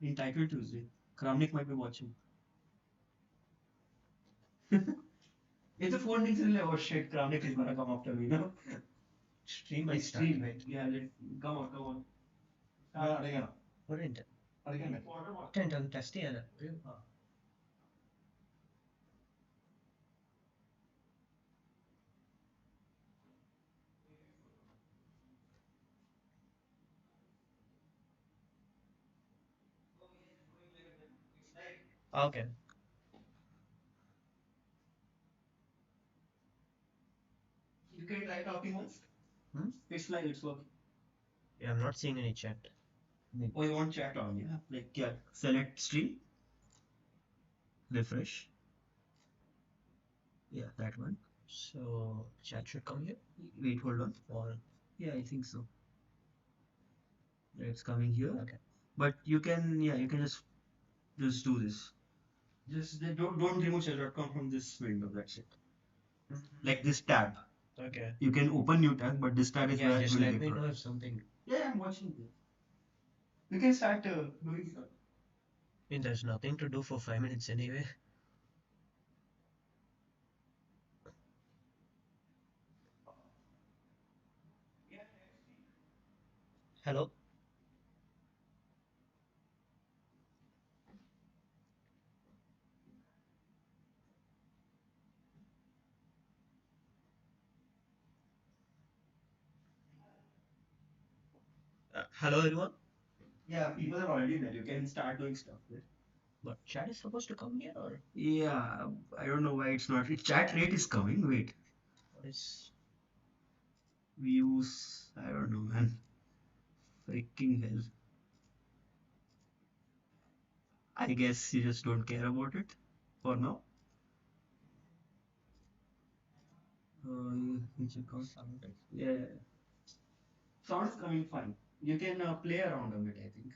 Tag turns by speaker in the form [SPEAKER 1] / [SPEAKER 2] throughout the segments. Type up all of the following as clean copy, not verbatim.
[SPEAKER 1] in Title Tuesday. Kramnik might be watching. If the phone rings, like, oh shit, Kramnik is gonna come after me, no?
[SPEAKER 2] Stream
[SPEAKER 1] My
[SPEAKER 2] might start,
[SPEAKER 1] stream.
[SPEAKER 2] right?
[SPEAKER 1] Yeah, come on, come on.
[SPEAKER 2] What
[SPEAKER 1] Again.
[SPEAKER 2] Ten testy है ना? Okay.
[SPEAKER 1] You can try talking once.
[SPEAKER 2] Hmm?
[SPEAKER 1] It's like it's working.
[SPEAKER 2] Yeah, I'm not seeing any chat.
[SPEAKER 1] Oh, you want chat on, yeah? Like, yeah. Select stream, refresh. Yeah, that one.
[SPEAKER 2] So chat should come here.
[SPEAKER 1] Wait, hold on.
[SPEAKER 2] Or
[SPEAKER 1] Yeah, I think so. Yeah, it's coming here.
[SPEAKER 2] okay.
[SPEAKER 1] But you can, yeah, you can just do this. Just don't remove share.com from this window. That's it. Like this tab.
[SPEAKER 2] Okay.
[SPEAKER 1] You can open new tab, but this tab is
[SPEAKER 2] Yeah,
[SPEAKER 1] where it
[SPEAKER 2] just
[SPEAKER 1] will
[SPEAKER 2] let
[SPEAKER 1] be
[SPEAKER 2] me know
[SPEAKER 1] put.
[SPEAKER 2] if something.
[SPEAKER 1] Yeah, I'm watching this. You can start doing stuff.
[SPEAKER 2] I mean, there's nothing to do for 5 minutes anyway. Hello. Hello everyone.
[SPEAKER 1] Yeah, people are already there. You can start doing stuff there.
[SPEAKER 2] But chat is supposed to come here or
[SPEAKER 1] Yeah, I don't know why it's not. Chat rate is coming. Wait,
[SPEAKER 2] what is?
[SPEAKER 1] views. I don't know, man. Freaking hell. I guess you just don't care about it for now. You check out sound. Yeah, sound is coming fine. You can play around a bit, I think.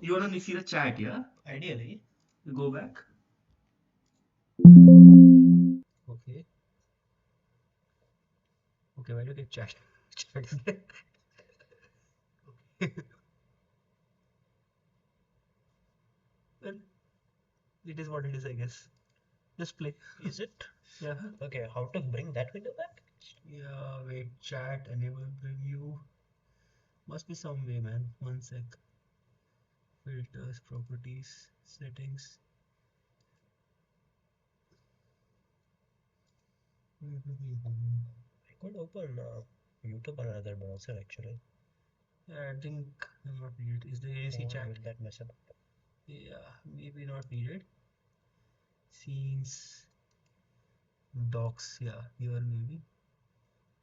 [SPEAKER 1] You wanna see the chat, yeah?
[SPEAKER 2] Ideally.
[SPEAKER 1] Go back.
[SPEAKER 2] Okay. Okay, why do you get chat? Chat is there. Well, it is what it is, I guess. Just play. Is it?
[SPEAKER 1] Yeah.
[SPEAKER 2] Okay, how to bring that window back?
[SPEAKER 1] Yeah, wait, chat, enable preview. Must be some way, man. One sec. Filters, properties, settings.
[SPEAKER 2] I could open YouTube on another browser actually.
[SPEAKER 1] Yeah, I think not needed. Is there AC
[SPEAKER 2] Or
[SPEAKER 1] chat?
[SPEAKER 2] will that mess up?
[SPEAKER 1] Yeah, maybe not needed. Scenes, docs, yeah, here maybe.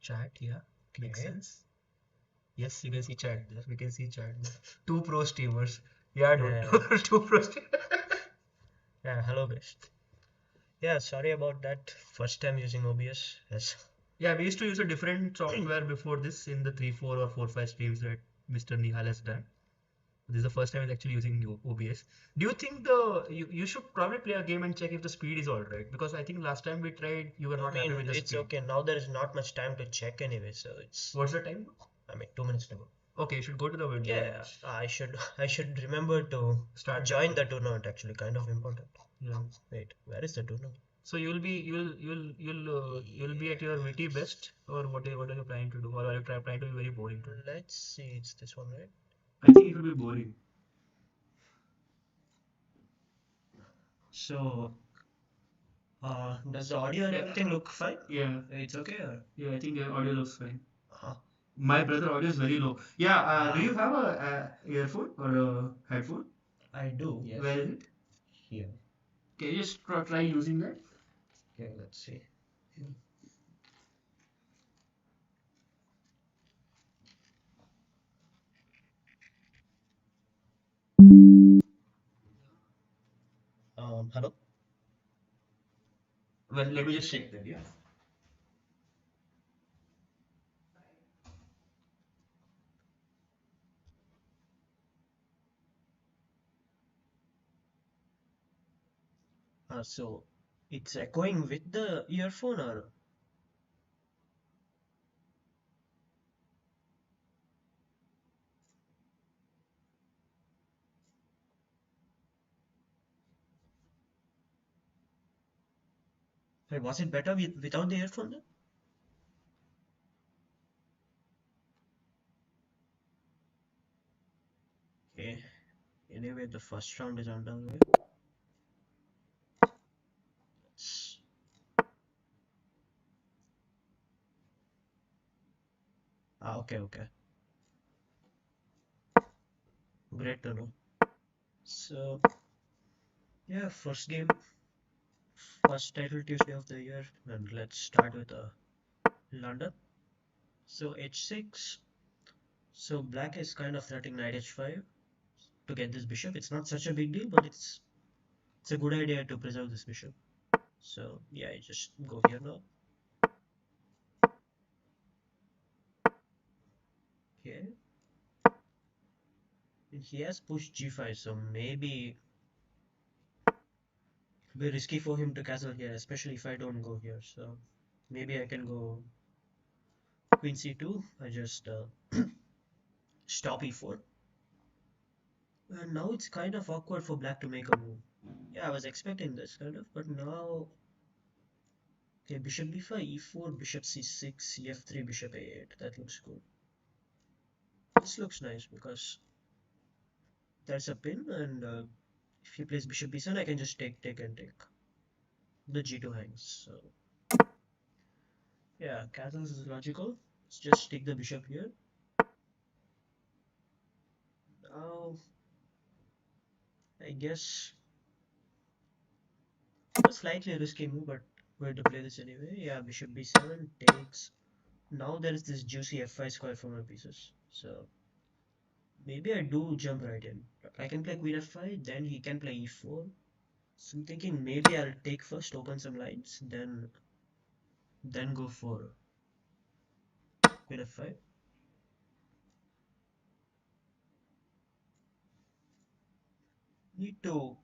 [SPEAKER 1] Chat, yeah, makes
[SPEAKER 2] Okay.
[SPEAKER 1] sense. Yes, you can see chat there. We can see chat there. Two pro streamers. Yeah, dude.
[SPEAKER 2] Yeah.
[SPEAKER 1] Two pro streamers.
[SPEAKER 2] Yeah, hello guys. Yeah, sorry about that. First time using OBS. Yes.
[SPEAKER 1] Yeah, we used to use a different software before this in the 3, 4, or 4, 5 streams that Mr. Nihal has done. This is the first time he's actually using OBS. Do you think you should probably play a game and check if the speed is all right? Because I think last time we tried, you were
[SPEAKER 2] I
[SPEAKER 1] not happy
[SPEAKER 2] mean,
[SPEAKER 1] with the
[SPEAKER 2] it's
[SPEAKER 1] speed.
[SPEAKER 2] okay. Now there is not much time to check anyway, so it's.
[SPEAKER 1] What's the time?
[SPEAKER 2] I mean, 2 minutes to go.
[SPEAKER 1] Okay, you should go to the window.
[SPEAKER 2] Yeah, I should remember to
[SPEAKER 1] Start
[SPEAKER 2] join the tournament. Actually, kind of important.
[SPEAKER 1] Yeah.
[SPEAKER 2] Wait, where is the tournament?
[SPEAKER 1] So you'll be at your witty best, or what are you planning to do, or are you planning to be very boring too?
[SPEAKER 2] Let's see. It's this one, right?
[SPEAKER 1] I think it will be boring.
[SPEAKER 2] So, does the audio and everything look fine?
[SPEAKER 1] Yeah,
[SPEAKER 2] It's okay. Or?
[SPEAKER 1] yeah, I think the audio looks fine.
[SPEAKER 2] Huh.
[SPEAKER 1] My brother audio is very low. Yeah, do you have a earphone or a headphone?
[SPEAKER 2] I do. Yes.
[SPEAKER 1] Where is it?
[SPEAKER 2] Here.
[SPEAKER 1] Can you just try using that?
[SPEAKER 2] Okay, let's see. Hello.
[SPEAKER 1] Well, let me just check that. Yeah.
[SPEAKER 2] So it's echoing with the earphone or? Wait, was it better without the earphone then? Okay. Anyway, the first round is underway. Let's- okay, okay. Great to know. So, yeah, first game, first title Tuesday of the year, and let's start with London. So h6. So black is kind of threatening knight h5 to get this bishop. It's not such a big deal, but it's a good idea to preserve this bishop. So yeah, I just go here now. Okay. And he has pushed g5, so maybe it'll be risky for him to castle here, especially if I don't go here. So maybe I can go queen c2. I just stop e4. And now it's kind of awkward for black to make a move. Yeah, I was expecting this kind of, but now okay, bishop b5, e4, bishop c6, cf3, bishop a8. That looks good. This looks nice because there's a pin, and if he plays bishop b7, I can just take and take. The g2 hangs. So yeah, castles is logical. Let's just take the bishop here. Now I guess a slightly risky move, but we're going to play this anyway. Yeah, bishop b7 takes. Now there is this juicy f5 square for my pieces. So maybe I do jump right in. I can play queen f5, then he can play e4. So I'm thinking maybe I'll take first, open some lines, then go for queen f5. Need to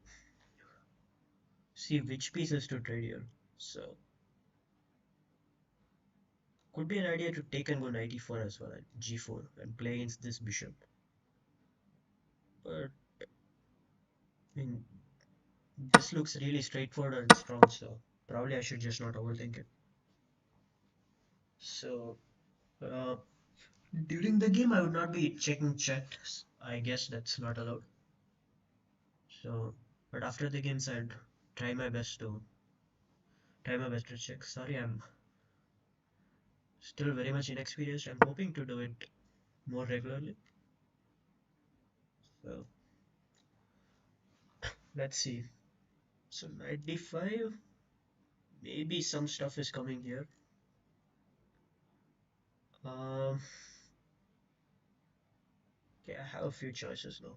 [SPEAKER 2] see which pieces to trade here. So could be an idea to take and go knight e4 as well, at g4, and play against this bishop. But I mean, this looks really straightforward and strong, so probably I should just not overthink it. So uh, during the game, I would not be checking chat. I guess that's not allowed. So, but after the games, I'd try my best to check. Sorry, I'm still very much inexperienced. I'm hoping to do it more regularly. So let's see. So knight d5. Maybe some stuff is coming here. Um, okay, I have a few choices now.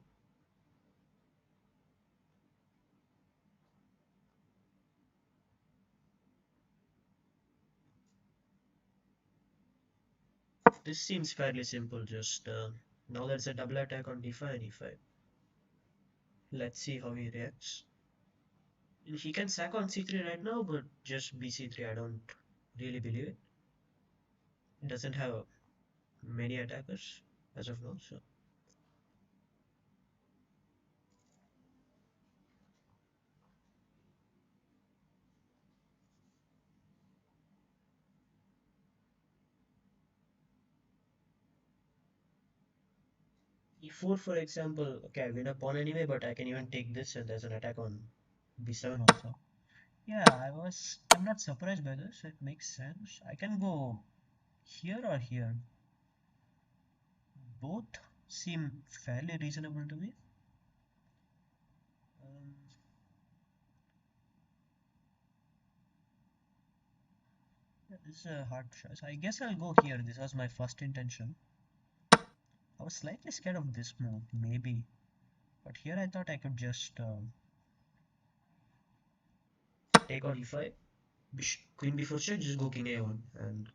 [SPEAKER 2] This seems fairly simple. Just now there's a double attack on d5 and e5. Let's see how he reacts. He can sack on c3 right now, but just bc3. I don't really believe it. It doesn't have many attackers as of now. So e4, for example. Okay, I win a pawn anyway, but I can even take this, and there's an attack on b7 also. Yeah, I'm not surprised by this. It makes sense. I can go here or here. Both seem fairly reasonable to me. Um, yeah, this is a hard choice. I guess I'll go here. This was my first intention. I was slightly scared of this move, maybe. But here I thought I could just take on e5. Queen b4 check, just go king a1. And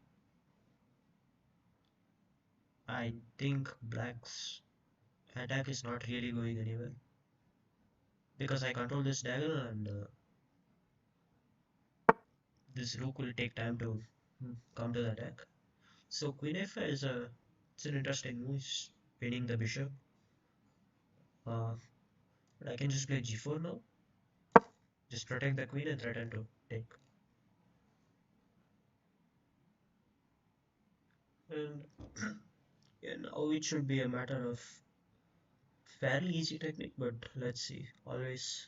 [SPEAKER 2] I think black's attack is not really going anywhere. Because I control this dagger, and this rook will take time to counter the attack. So queen f5 it's an interesting move. It's pinning the bishop. Uh, but I can just play g4 now. Just protect the queen and threaten to take. And yeah, now it should be a matter of fairly easy technique, but let's see. Always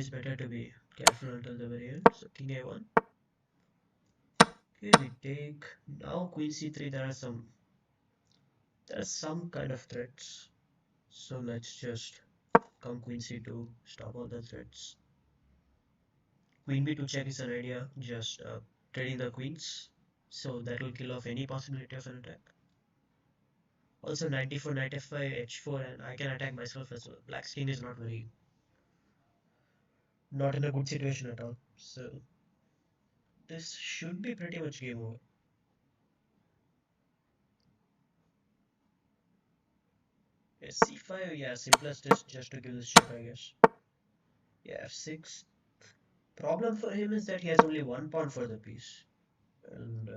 [SPEAKER 2] better to be careful until the very end. So king a1. Okay, we take now queen c3. There are some kind of threats. So let's just come queen c2, stop all the threats. Queen b2 check is an idea, just trading the queens. So that will kill off any possibility of an attack. Also 94, 95, h4, and I can attack myself as well. Black's king is not in a good situation at all. So this should be pretty much game over. Yeah, c5, yeah, simplest is just to give this check, I guess. Yeah, f6. Problem for him is that he has only one pawn for the piece, and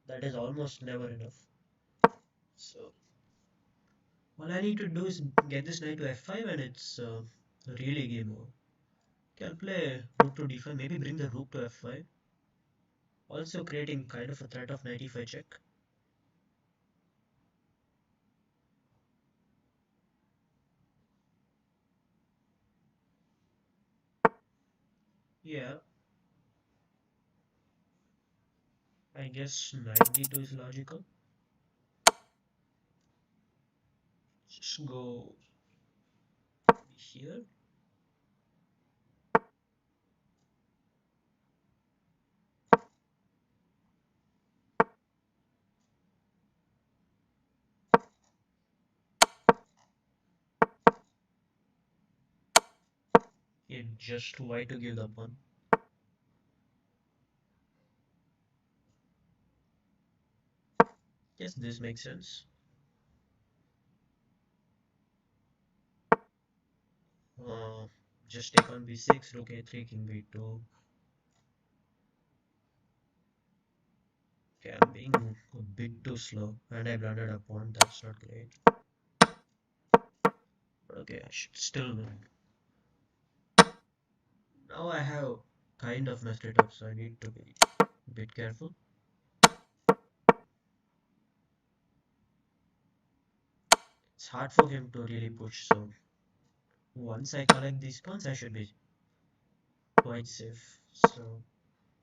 [SPEAKER 2] that is almost never enough. So all I need to do is get this knight to f5, and it's really game over. Okay, I'll play rook to d5, maybe bring the rook to f5, also creating kind of a threat of knight e5 check. Yeah, I guess knight d2 is logical. Just go here. Yeah, just why to give the pawn. Yes, this makes sense. Uh, just take on b6, rook a3, king b2. Okay, I'm being a bit too slow, and I blundered a pawn. That's not great. Okay, I should still win. Now I have kind of messed it up, so I need to be a bit careful. It's hard for him to really push, so once I collect these pawns, I should be quite safe. So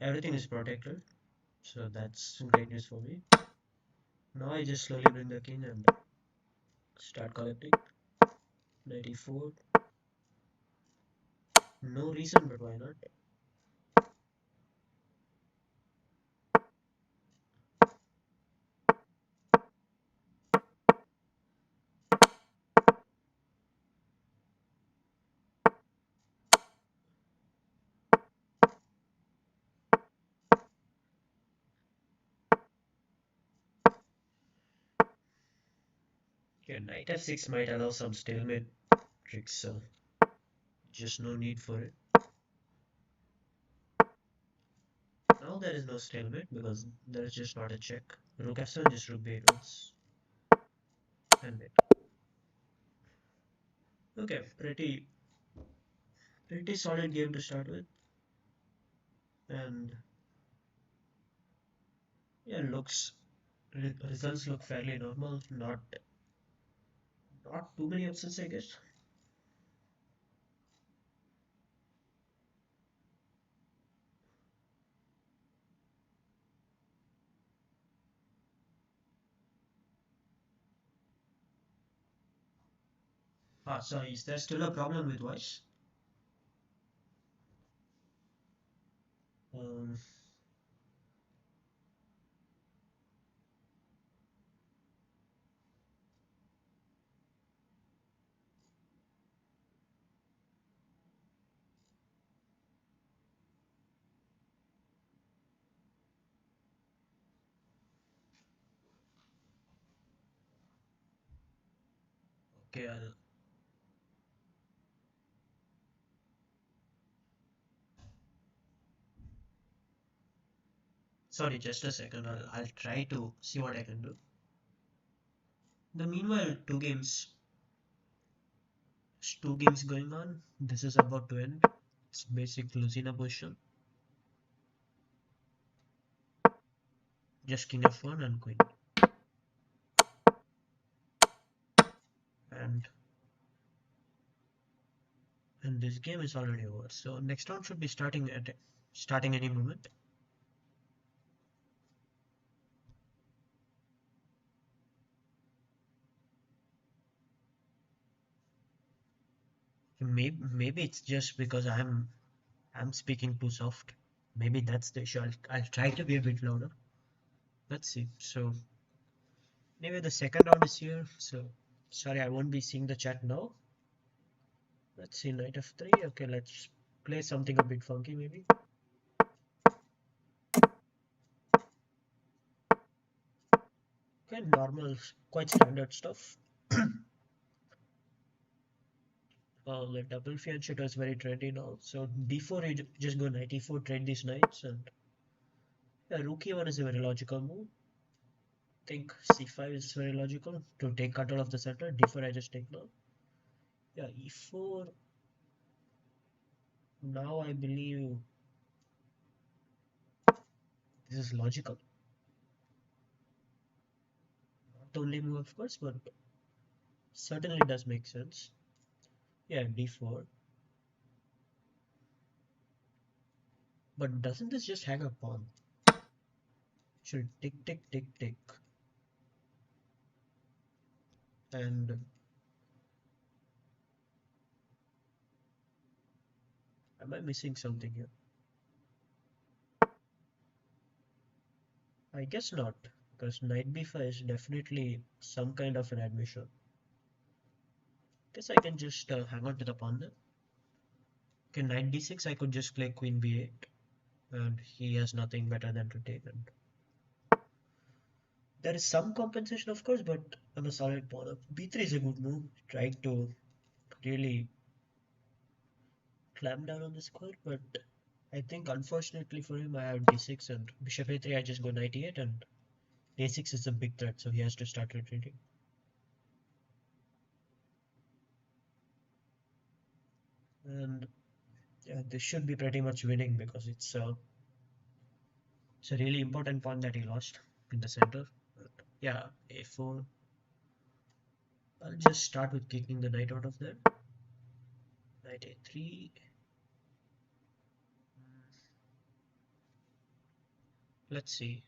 [SPEAKER 2] everything is protected, so that's great news for me. Now I just slowly bring the king and start collecting. 94. No reason, but why not? Okay, knight f6 might allow some stalemate tricks, so just no need for it. Now there is no stalemate because there is just not a check. Rook f7, just rook b8 once. And wait. Okay, pretty solid game to start with. And yeah, results look fairly normal. Not too many upsets, I guess. Ah, so is there still a problem with voice? Um, okay, sorry, just a second. I'll try to see what I can do. The meanwhile, two games going on. This is about to end. It's basic Lucina position. Just king f1 and queen. And this game is already over. So next round should be starting any moment. Maybe it's just because I'm speaking too soft. Maybe that's the issue. I'll try to be a bit louder. Let's see. So maybe the second round is here. So sorry, I won't be seeing the chat now. Let's see, knight f3. Okay, let's play something a bit funky maybe. Okay, normal, quite standard stuff. The double fianchet is very trendy now. So d4, you just go knight e4, trade these knights, and yeah, rook e1 is a very logical move. I think c5 is very logical to take control of the center. d4 I just take now. Yeah, e4. Now I believe this is logical. Not the only move, of course, but certainly does make sense. Yeah, d4. But doesn't this just hang a pawn? Should tick, tick, tick, tick. And am I missing something here? I guess not, because knight b5 is definitely some kind of an admission. Guess I can just hang on to the pawn then. Okay, knight d6, I could just play queen b8, and he has nothing better than to take. And there is some compensation, of course, but on a solid pawn up. b3 is a good move, trying to really clamp down on the square, but I think unfortunately for him, I have d6 and bishop a3. I just go knight e8, and a6 is a big threat, so he has to start retreating. And yeah, this should be pretty much winning because it's a really important pawn that he lost in the center. But yeah, a4. I'll just start with kicking the knight out of there. Knight a3. Let's see.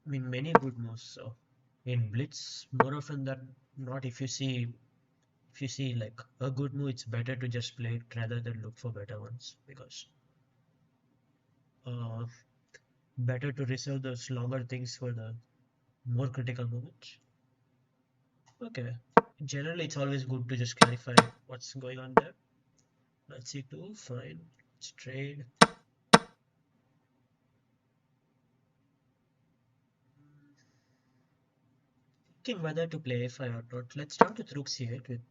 [SPEAKER 2] I mean, many good moves. So in blitz, more often than not, if you see like a good move, it's better to just play it rather than look for better ones, because uh, better to reserve those longer things for the more critical moments. Okay. Generally, it's always good to just clarify what's going on there. Knight c2, fine. Let's trade. Thinking whether to play a5 or not. Let's start with rook c8 with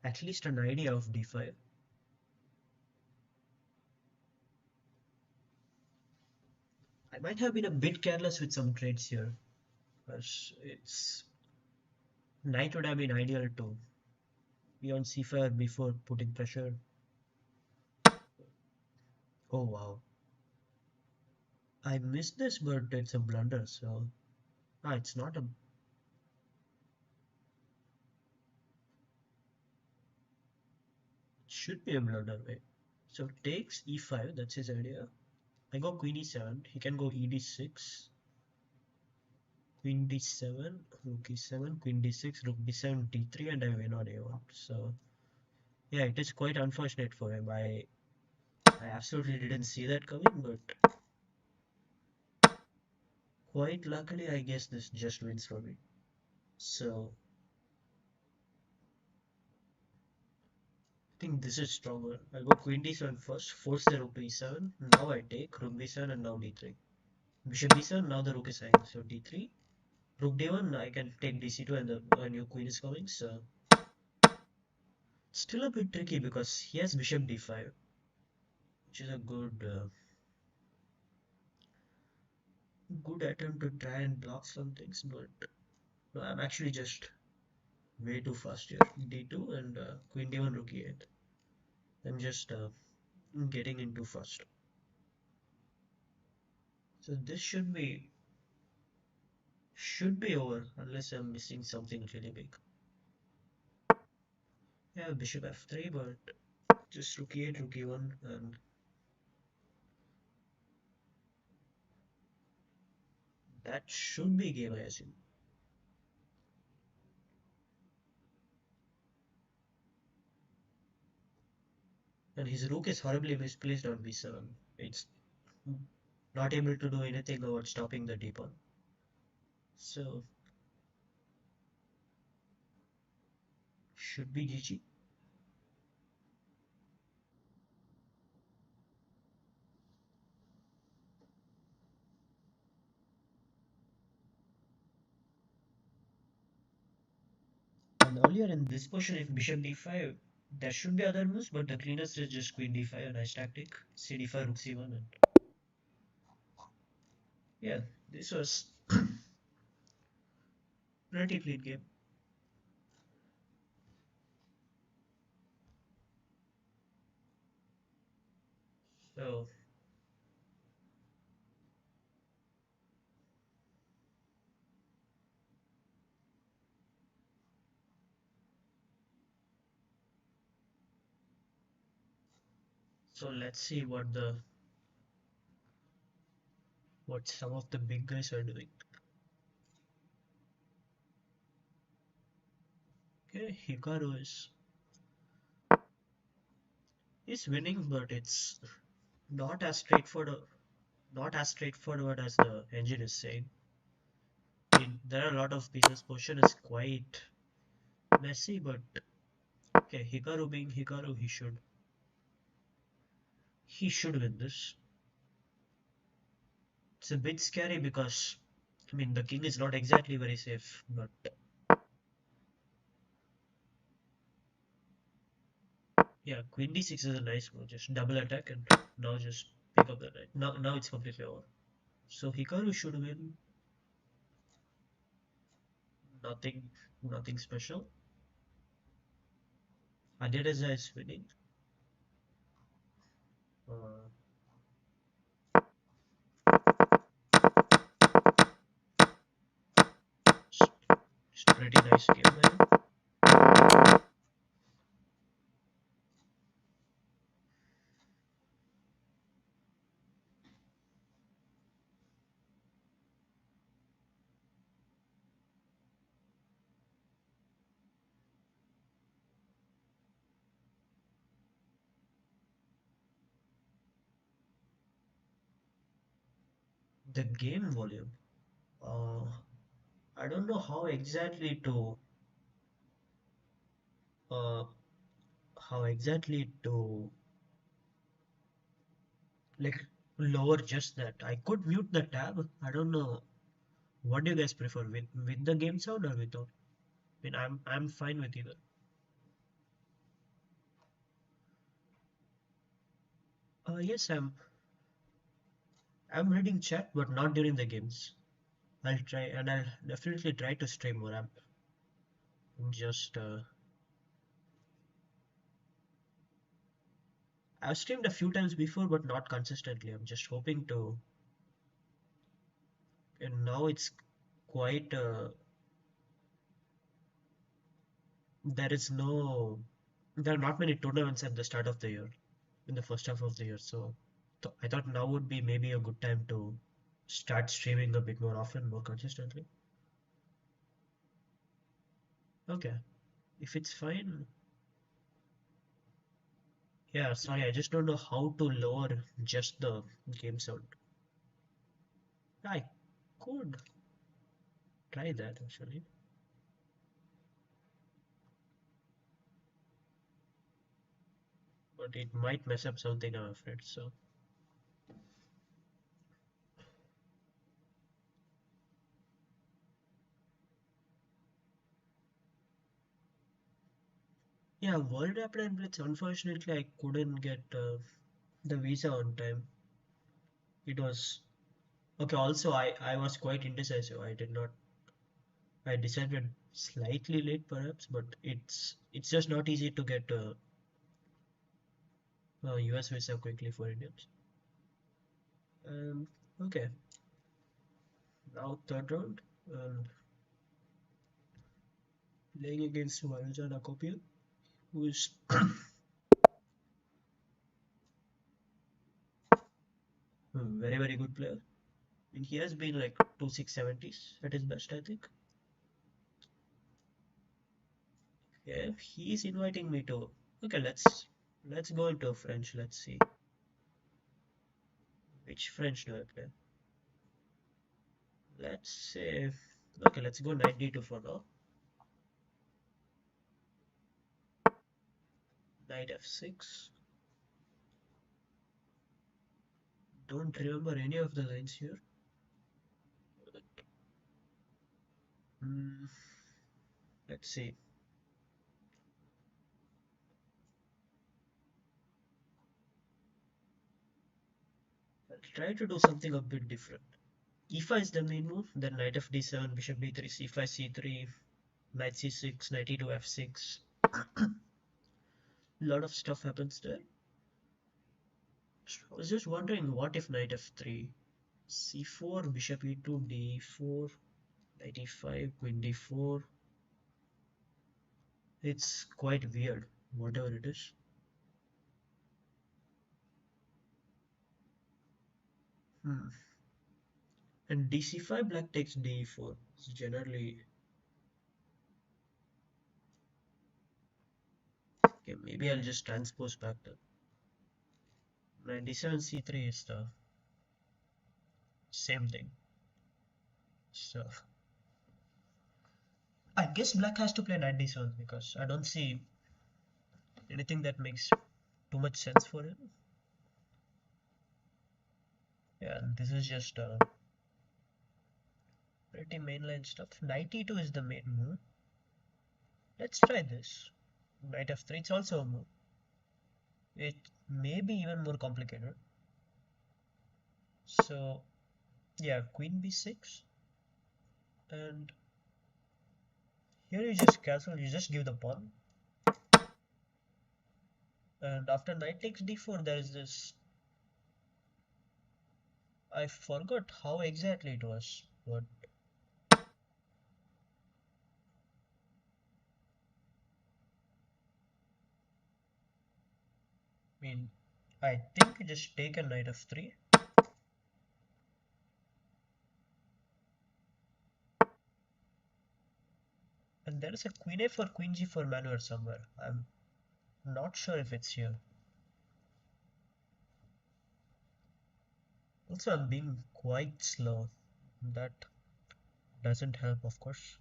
[SPEAKER 2] at least an idea of d5. I might have been a bit careless with some trades here, because it's knight would have been ideal to be on c5 before putting pressure. Oh wow. I missed this, but it's a blunder, so it's not a. It should be a blunder, way. So takes e5, that's his idea. I go queen e7, he can go e d6, queen d7, rook e7, queen d6, rook d7, d3, and I win on a1. So yeah, it is quite unfortunate for him. I absolutely didn't see that coming, but quite luckily, I guess this just wins for me. So I think this is stronger. I'll go queen d7 first, force the rook to e7. Now I take rook d7 and now d3. Bishop d7, now the rook is hanging. So d3, rook d1, I can take dc2 and the new queen is coming. So still a bit tricky because he has bishop d5, which is a good attempt to try and block some things, but no, I'm actually just way too fast here. d2 and queen d1, rook e8. I'm just getting into first. So this should be over unless I'm missing something really big. Yeah, bishop f3, but just rook e8, rook e1, and that should be game, I assume. And his rook is horribly misplaced on b7. It's not able to do anything about stopping the d pawn. So should be GG. And earlier in this position, if bishop d5, there should be other moves, but the cleanest is just queen d5, a nice tactic. c d5, rook c1, and yeah, this was pretty clean game. So let's see what some of the big guys are doing. Okay, Hikaru is winning, but it's not as straightforward as the engine is saying. I mean, there are a lot of pieces. Position is quite messy, but okay, Hikaru being Hikaru, he should win this. It's a bit scary because I mean the king is not exactly very safe, but yeah, queen d6 is a nice move. Just double attack and now just pick up the knight. Now it's completely over. So Hikaru should win. Nothing, nothing special. Aditya is winning. Uh, it's pretty nice game, man. The game volume. Uh, I don't know uh, how exactly to like lower just that. I could mute the tab. I don't know. What do you guys prefer, with the game sound or without? I mean, I'm fine with either. Yes, I'm reading chat, but not during the games. I'll try, and I'll definitely try to stream more. I'm just I've streamed a few times before, but not consistently. I'm just hoping to, and now it's quite. There is no, there are not many tournaments at the start of the year, in the first half of the year. So I thought now would be maybe a good time to start streaming a bit more often, more consistently. Okay, if it's fine. Yeah, sorry, I just don't know how to lower just the game sound. I could try that actually, but it might mess up something, I'm afraid. So yeah, World Rapid and Blitz. Unfortunately, I couldn't get the visa on time. It was okay. Also, I was quite indecisive. I did not. I decided slightly late, perhaps, but it's just not easy to get US visa quickly for Indians. And okay, now third round and playing against Varaja Nakopil, who is a very good player. And he has been like 2670s at his best, I think. Yeah, he's inviting me to. Okay, let's go into French. Let's see which French do I play. Let's say okay, let's go knight d2 for now. Knight f6. Don't remember any of the lines here. Hmm, let's see. I'll try to do something a bit different. e5 is the main move, then knight f d7, bishop b3, c5, c3, knight c6, knight e2, f6. A lot of stuff happens there. I was just wondering, what if knight f3, c4, bishop e2, d4, knight e5, queen d4. It's quite weird, whatever it is. Hmm. And dc5, black takes d4. It's generally okay. Maybe I'll just transpose back the knight d7, c3 is the same thing. So I guess black has to play knight d7 because I don't see anything that makes too much sense for him. Yeah, this is just pretty mainline stuff. Knight e2 is the main move. Let's try this. Knight f3, it's also a move. It may be even more complicated. So yeah, queen b6, and here you just castle, you just give the pawn, and after knight takes d4 there is this, I forgot how exactly it was, but I mean, I think you just take a knight f3, and there is a queen a4, queen g4 maneuver somewhere. I'm not sure if it's here. Also, I'm being quite slow. That doesn't help, of course.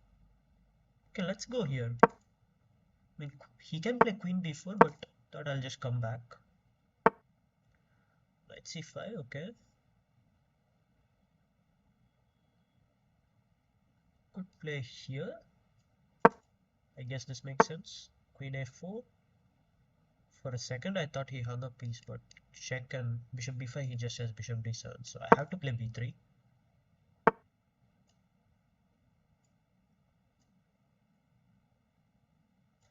[SPEAKER 2] Okay, let's go here. I mean, he can play queen b4, but thought I'll just come back. Knight c5, okay. Could play here. I guess this makes sense. Queen a4. For a second, I thought he hung a piece, but check and bishop b5, he just has bishop d7. So I have to play b3.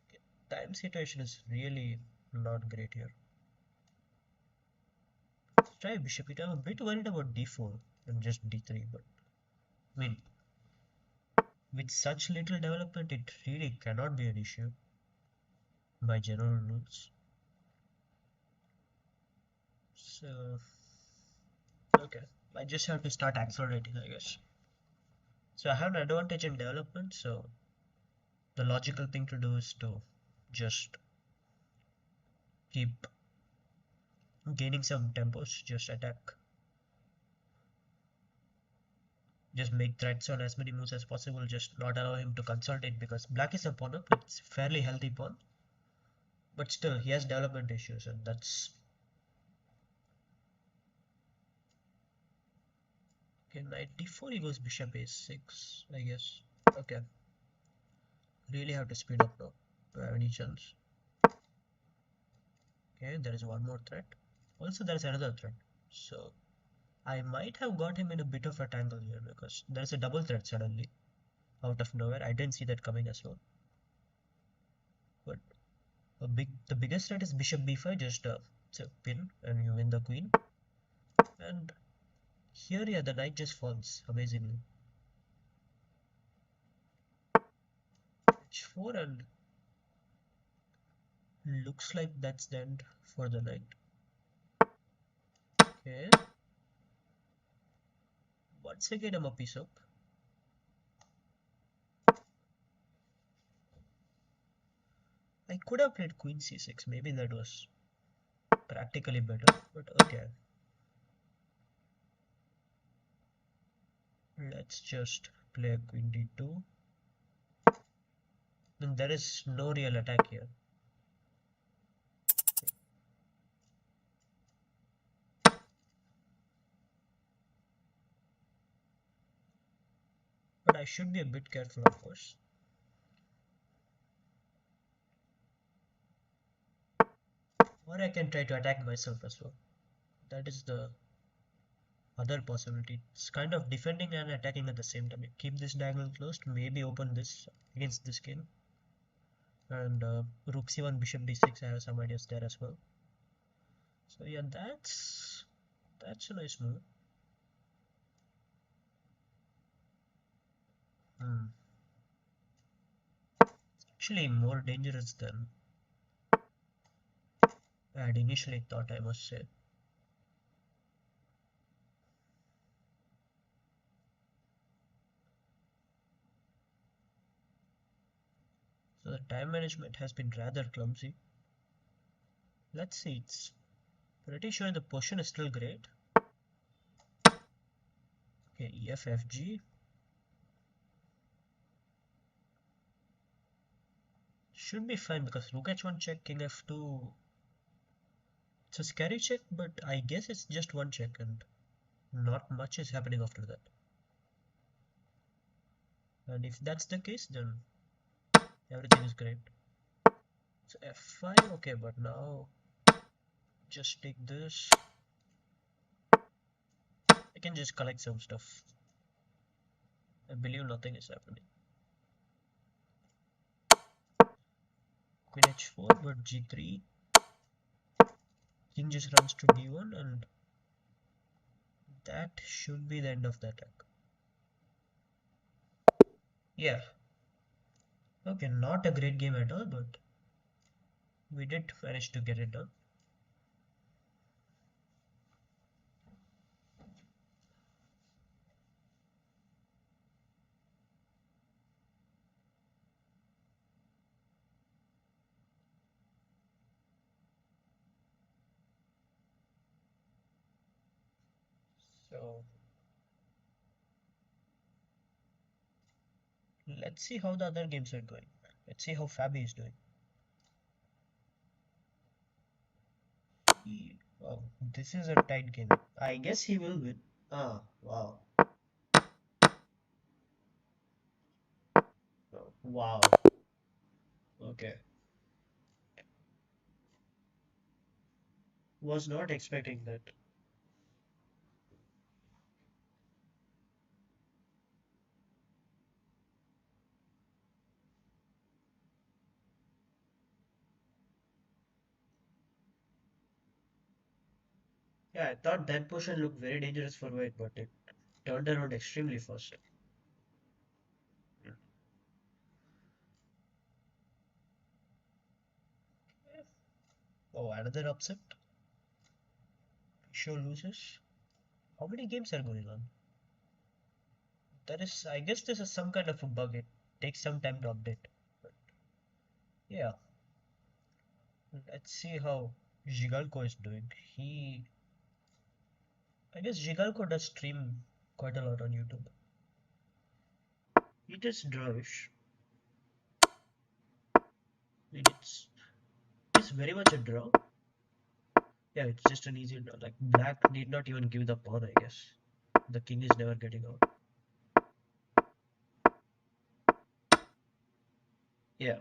[SPEAKER 2] Okay. Time situation is really not great here. Let's try bishop e2. I'm a bit worried about d4 and just d3, but I mean, with such little development, it really cannot be an issue by general rules. So, okay, I just have to start accelerating, I guess. So I have an advantage in development, so the logical thing to do is to just keep gaining some tempos, just attack, just make threats on as many moves as possible, just not allow him to consolidate because black is a pawn up, it's fairly healthy pawn, but still he has development issues, and that's okay. Knight d4, he goes bishop a6, I guess. Okay, really have to speed up now to have any chance. Okay, there is one more threat. Also, there is another threat. So I might have got him in a bit of a tangle here because there is a double threat suddenly out of nowhere. I didn't see that coming as well. But the biggest threat is bishop b5. Just It's a pin, and you win the queen. And here, yeah, the knight just falls amazingly. H4, and looks like that's the end for the knight. Okay. Once again, I'm a piece up. I could have played queen c6. Maybe that was practically better, but okay. Let's just play queen d2. And there is no real attack here. But I should be a bit careful, of course. Or I can try to attack myself as well. That is the other possibility. It's kind of defending and attacking at the same time. Keep this diagonal closed, maybe open this against this king. And rook c1, bishop d6, I have some ideas there as well. So yeah, that's a nice move. Actually more dangerous than I had initially thought, I must say. So the time management has been rather clumsy. Let's see, it's pretty sure the position is still great. Okay, EFFG. Should be fine because rook h1 check, king f2. It's a scary check, but I guess it's just one check and not much is happening after that. And if that's the case, then everything is great. So f5, okay, but now just take this. I can just collect some stuff. I believe nothing is happening. Queen h4, but g3. King just runs to d1, and that should be the end of the attack. Yeah. Okay, not a great game at all, but we did manage to get it done. So let's see how the other games are going. Let's see how Fabi is doing. Wow, this is a tight game. I guess he will win. Ah, wow. Oh, wow. Okay. Was not expecting that. Yeah, I thought that position looked very dangerous for white, but it turned around extremely fast. Oh, another upset. Show loses. How many games are going on? That is, I guess this is some kind of a bug. It takes some time to update. But yeah, let's see how Jigalko is doing. I guess Jigalko does stream quite a lot on YouTube. It is drawish. It's very much a draw. Yeah, it's just an easy draw. Like black need not even give the pawn, I guess. The king is never getting out. Yeah.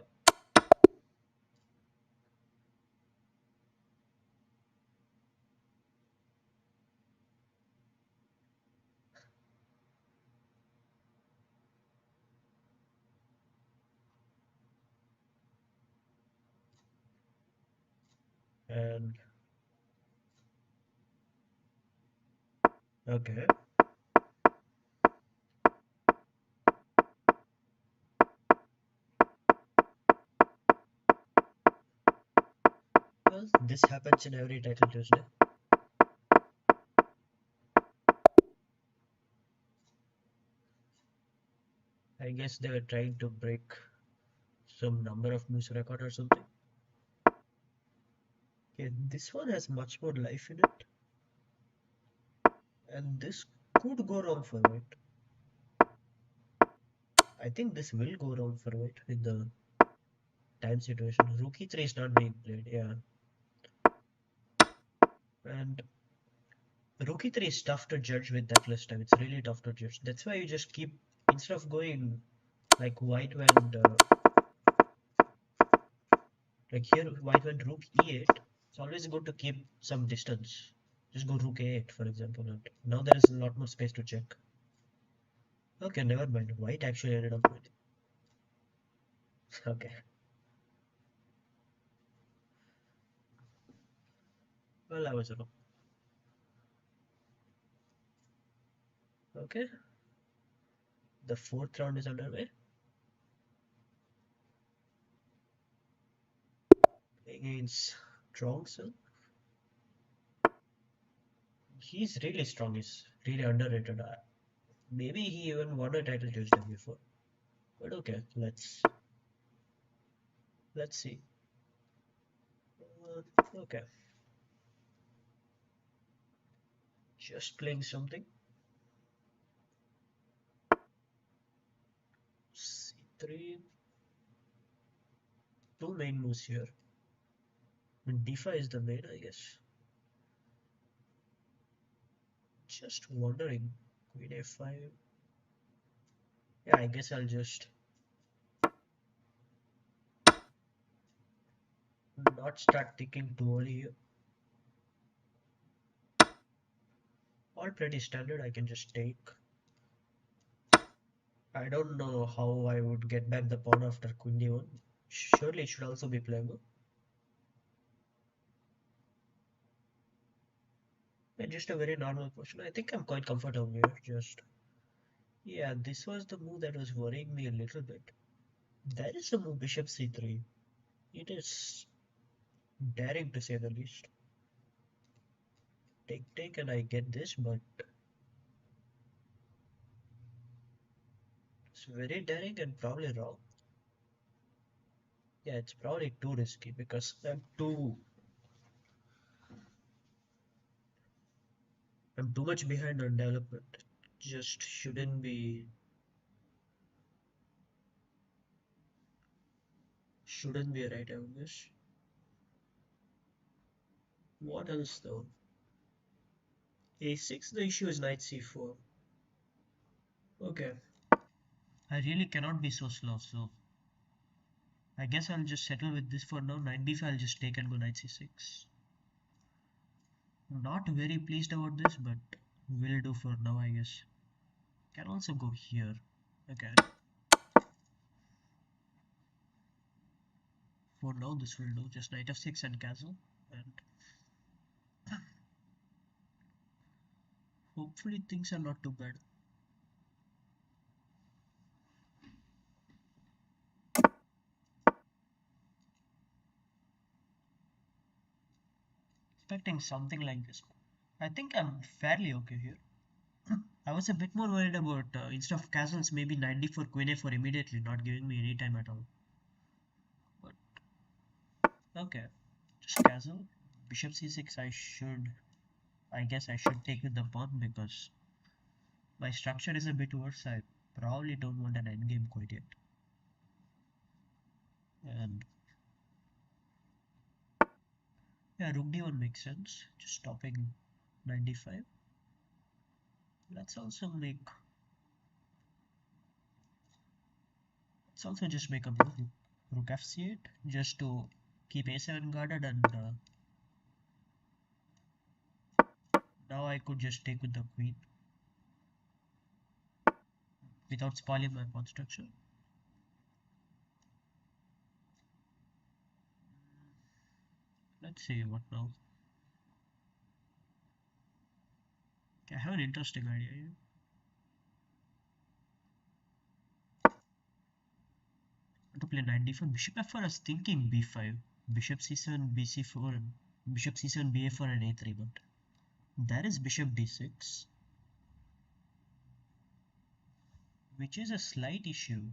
[SPEAKER 2] And Okay. Well, this happens in every title Tuesday. I guess they were trying to break some number of moves record or something. Okay, this one has much more life in it, and this could go wrong for white. I think this will go wrong for white with the time situation. Rook e3 is not being played, yeah. And Rook e3 is tough to judge with that list time. It's really tough to judge. That's why you just keep, instead of going like white went, like here white went rook e8, it's always good to keep some distance. Just go rook a8, for example. And now there is a lot more space to check. Okay, never mind. White actually ended up winning. Okay. Well, I was wrong. Okay. The fourth round is underway. Against Strongson. He's really strong. He's really underrated. Maybe he even won a title Tuesday before. But okay, let's see. Okay, just playing something. C3. Two main moves here. I mean, d5 is the main, I guess. Just wondering. Queen a5. Yeah, I guess I'll just not start thinking too early here. All pretty standard. I can just take. I don't know how I would get back the pawn after queen d1. Surely it should also be playable. Yeah, just a very normal question. I think I'm quite comfortable here. Just yeah, this was the move that was worrying me a little bit. That is the move bishop c3. It is daring to say the least. Take and I get this, but it's very daring and probably wrong. Yeah, it's probably too risky because I'm too much behind on development. Just shouldn't be right, I guess. What else though? A6, the issue is knight c4. Okay. I really cannot be so slow, so I guess I'll just settle with this for now. Knight b5, I'll just take and go knight c6. Not very pleased about this, but will do for now, I guess. Can also go here. Okay. For now, this will do. Just knight f6 and castle. And hopefully things are not too bad. Expecting something like this. I think I'm fairly okay here. I was a bit more worried about instead of castles, maybe knight d4, queen a4 immediately, not giving me any time at all. But okay, just castle. Bishop c6. I guess I should take with the pawn because my structure is a bit worse. I probably don't want an endgame quite yet. And yeah, rook d1 makes sense. Just stopping 95. Let's also make. Let's also just make a move. Rook fc8 just to keep a7 guarded, and now I could just take with the queen without spoiling my pawn structure. Let's see what now. Okay, I have an interesting idea here. To play knight d4, bishop f4. I was thinking b5, bishop c7, bc4, and bishop c7, ba4, and a3. But there is bishop d6, which is a slight issue,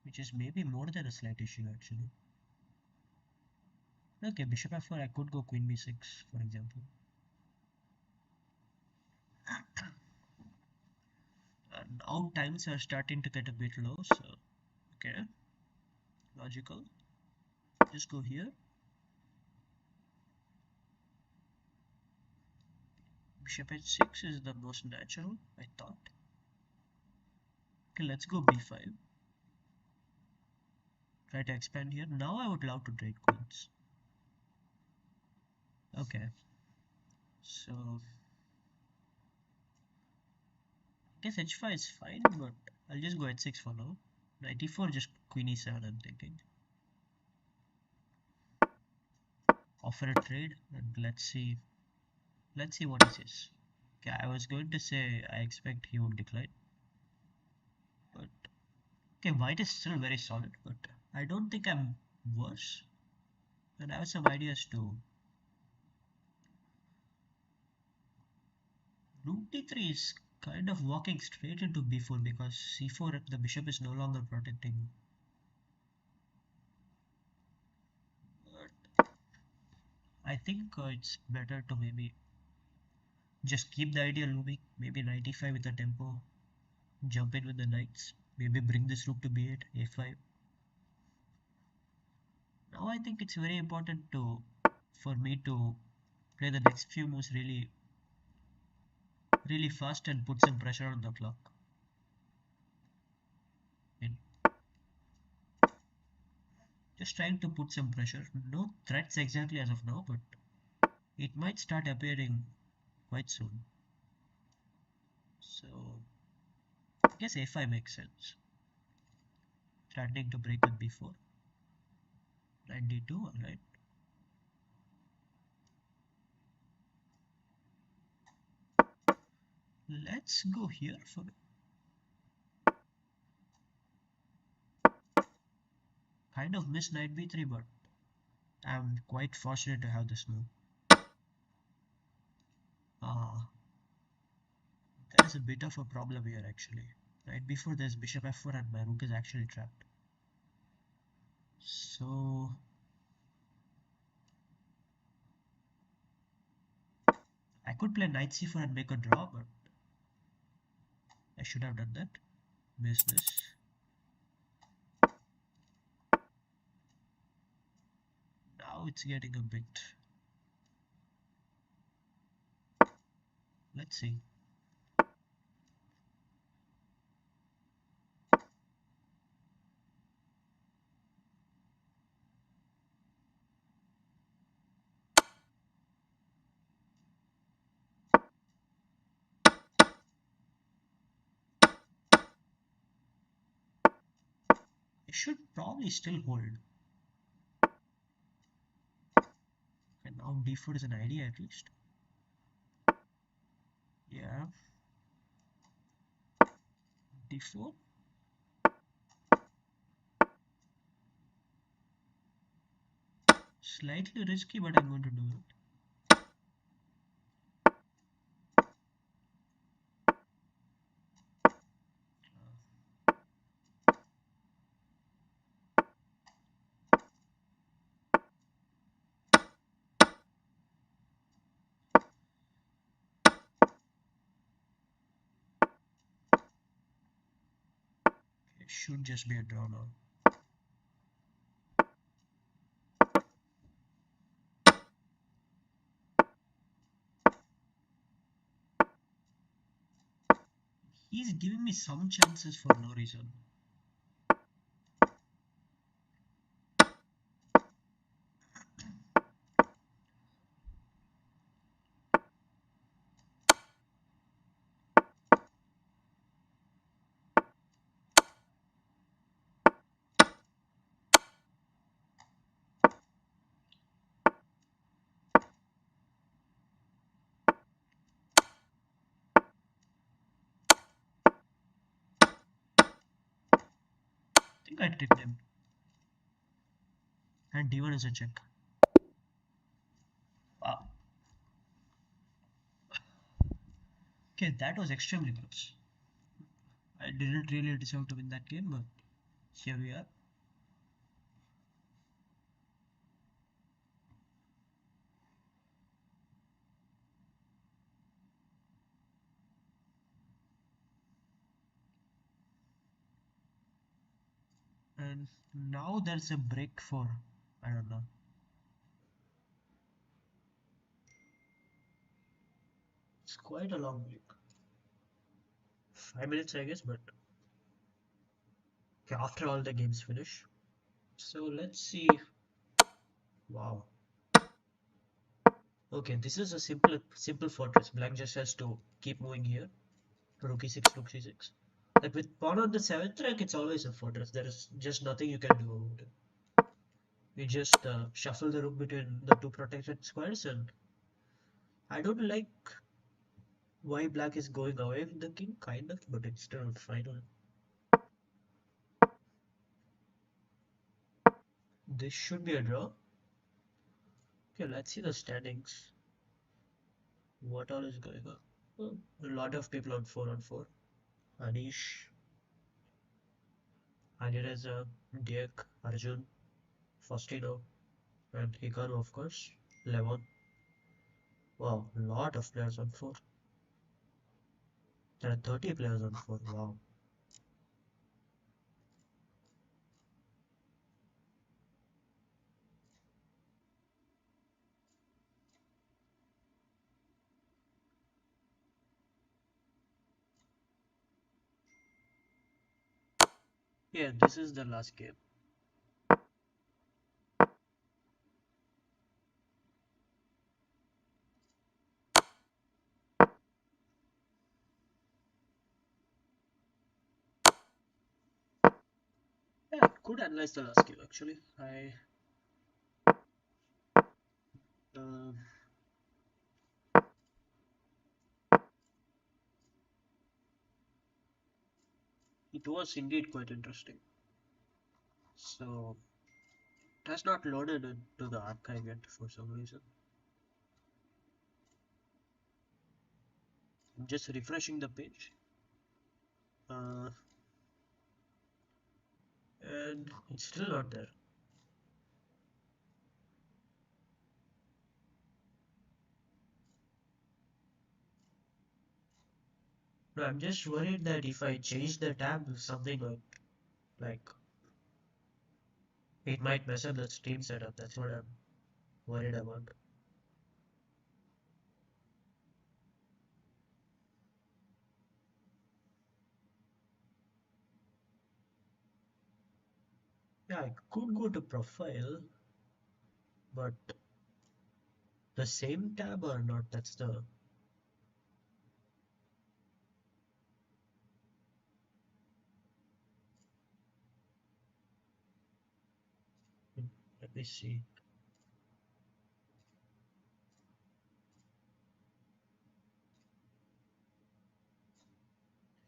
[SPEAKER 2] which is maybe more than a slight issue actually. Okay, bishop f4. I could go queen b6, for example. Now times are starting to get a bit low, so okay, logical. Just go here. Bishop h6 is the most natural, I thought. Okay, let's go b5. Try to expand here. Now I would love to trade queens. Okay, so I guess h5 is fine, but I'll just go h6 for now. Knight e4, just queen e7. I'm thinking. Offer a trade, and let's see. Let's see what he says. Okay, I was going to say I expect he would decline, but okay, white is still very solid, but I don't think I'm worse. And I have some ideas too. Rook d3 is kind of walking straight into b4 because c4 the bishop is no longer protecting. But I think it's better to maybe just keep the idea looming. Maybe 95 with the tempo, jump in with the knights, maybe bring this rook to b8, a5. Now I think it's very important for me to play the next few moves really fast and put some pressure on the clock. And just trying to put some pressure. No threats exactly as of now, but it might start appearing quite soon. So I guess a5 makes sense. Threatening to break with b4. Knight d2, alright. Let's go here for kind of miss knight b3, but I'm quite fortunate to have this move. There is a bit of a problem here actually. Right before there's bishop f4 and my rook is actually trapped. So I could play knight c4 and make a draw, but I should have done that. Miss this. Now it's getting a bit. Let's see. I should probably still hold. And now d4 is an idea at least. Yeah. d4. Slightly risky, but I'm going to do it. It should just be a draw now. He's giving me some chances for no reason. think I tricked him. And D1 is a check. Wow. Okay, that was extremely close. I didn't really deserve to win that game, but here we are. And now there's a break for, I don't know. It's quite a long break. 5 minutes, I guess, but okay, after all the games finish. So let's see. Wow. Okay, this is a simple fortress. Black just has to keep moving here. Rook e6, rook c6. Like with pawn on the 7th rank, it's always a fortress. There is just nothing you can do about it. You just shuffle the rook between the two protected squares, and I don't like why black is going away with the king, kind of, but it's still fine. This should be a draw. Okay, let's see the standings. What all is going on? Oh, a lot of people on 4 on 4. Anish, Alireza, Diek, Arjun, Faustino, and Hikaru, of course. Levon. Wow, a lot of players on 4. There are 30 players on 4. Wow. Yeah, this is the last game. Yeah, I could analyze the last game actually. Uh, it was indeed quite interesting. So it has not loaded into the archive yet for some reason. I'm just refreshing the page. Uh, and it's still not there. No, I'm just worried that if I change the tab, something like it might mess up the stream setup. That's what I'm worried about. Yeah, I could go to profile, but the same tab or not? That's the. Let me see.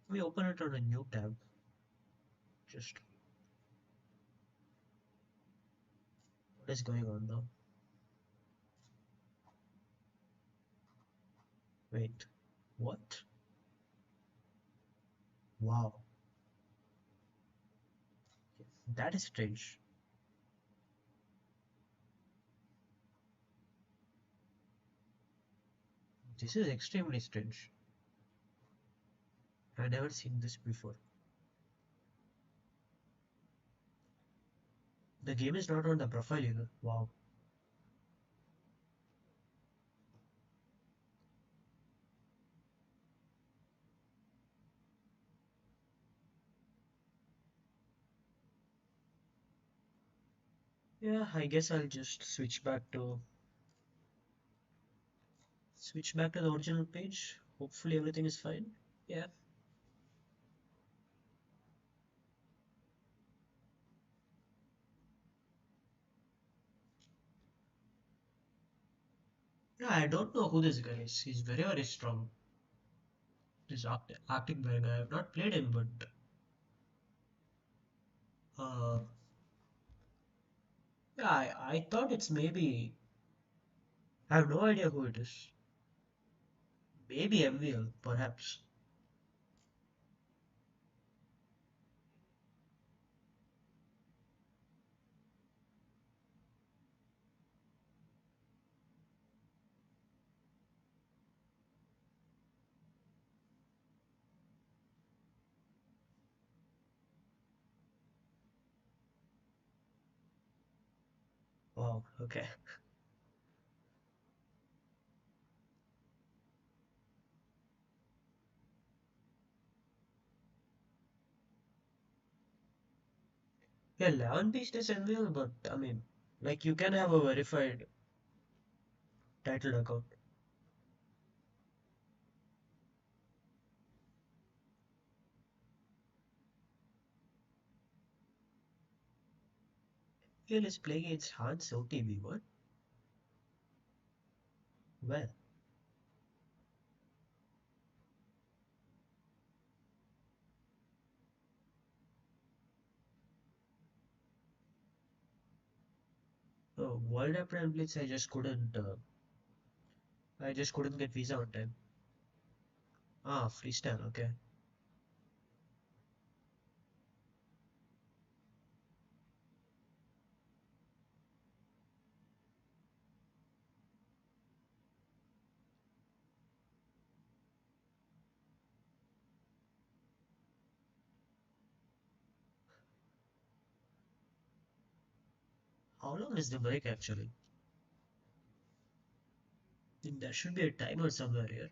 [SPEAKER 2] We open it on a new tab. Just what is going on now? Wait, what? Wow, that is strange. This is extremely strange. I've never seen this before. The game is not on the profile either. Wow. Yeah, I guess I'll just switch back to the original page. Hopefully everything is fine. Yeah. Yeah, I don't know who this guy is. He's very, very strong. This acting very guy. I have not played him, but Uh, yeah, I thought it's maybe. I have no idea who it is. Maybe MVL, perhaps. Wow, okay. Yeah, 11 Beast is MVL, but I mean, like you can have a verified title account. MVL is playing against Hans OTB, what? Well, World April Blitz, I just couldn't get visa on time. Ah, freestyle, okay. How long is the break actually? There should be a timer somewhere here.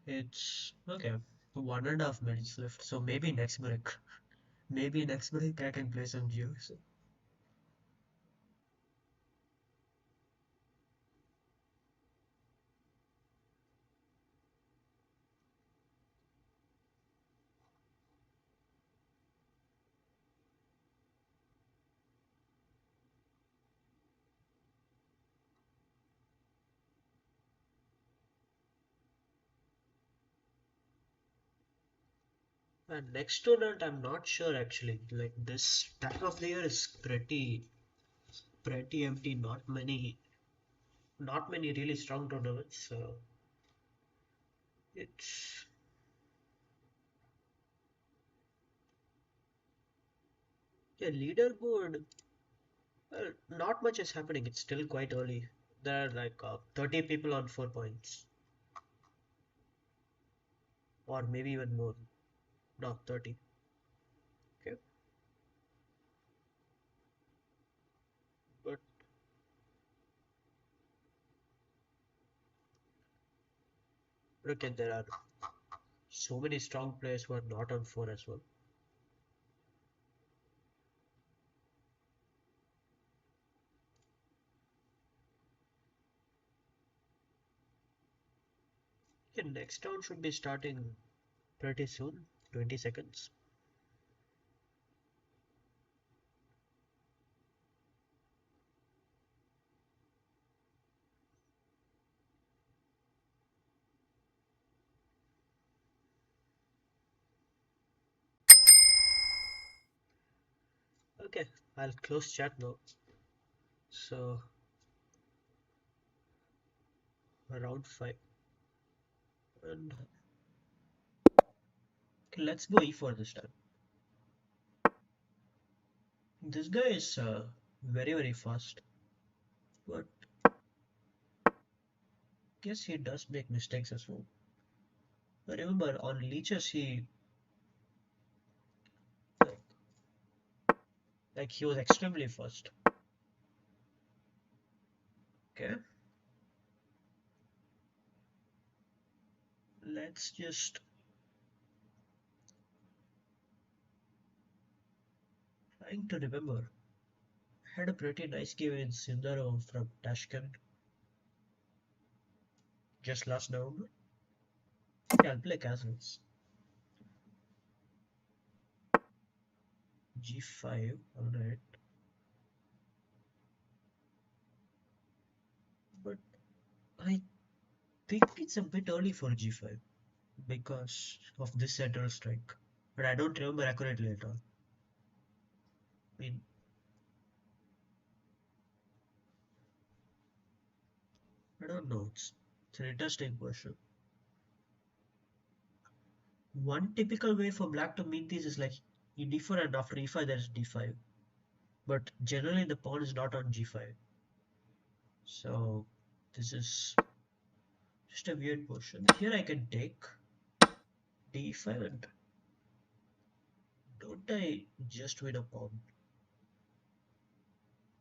[SPEAKER 2] It's okay. 1.5 minutes left, so maybe next break. Maybe next break I can play some Geo. So. And next tournament, I'm not sure actually. Like this time of the year is pretty empty. Not many really strong tournaments. So it's yeah, leaderboard. Well, not much is happening. It's still quite early. There are like 30 people on 4 points, or maybe even more. No, 30. Okay, but look at there are so many strong players who are not on four as well. Okay, next round should be starting pretty soon. 20 seconds. Okay, I'll close chat now. So round five, and okay, let's go E4 this time. This guy is very fast, but guess he does make mistakes as well. But remember, on leeches like, he was extremely fast. Okay, let's just trying to remember. Had a pretty nice game in Sindaro from Tashkent just last November. Yeah, I'll play Castles. G5, alright. But I think it's a bit early for G5 because of this central strike. But I don't remember accurately at all. I mean, I don't know. It's an interesting question. One typical way for black to meet these is like you d4 and after e5 there's d5. But generally the pawn is not on g5. So this is just a weird position. Here I can take d5 and don't I just win a pawn?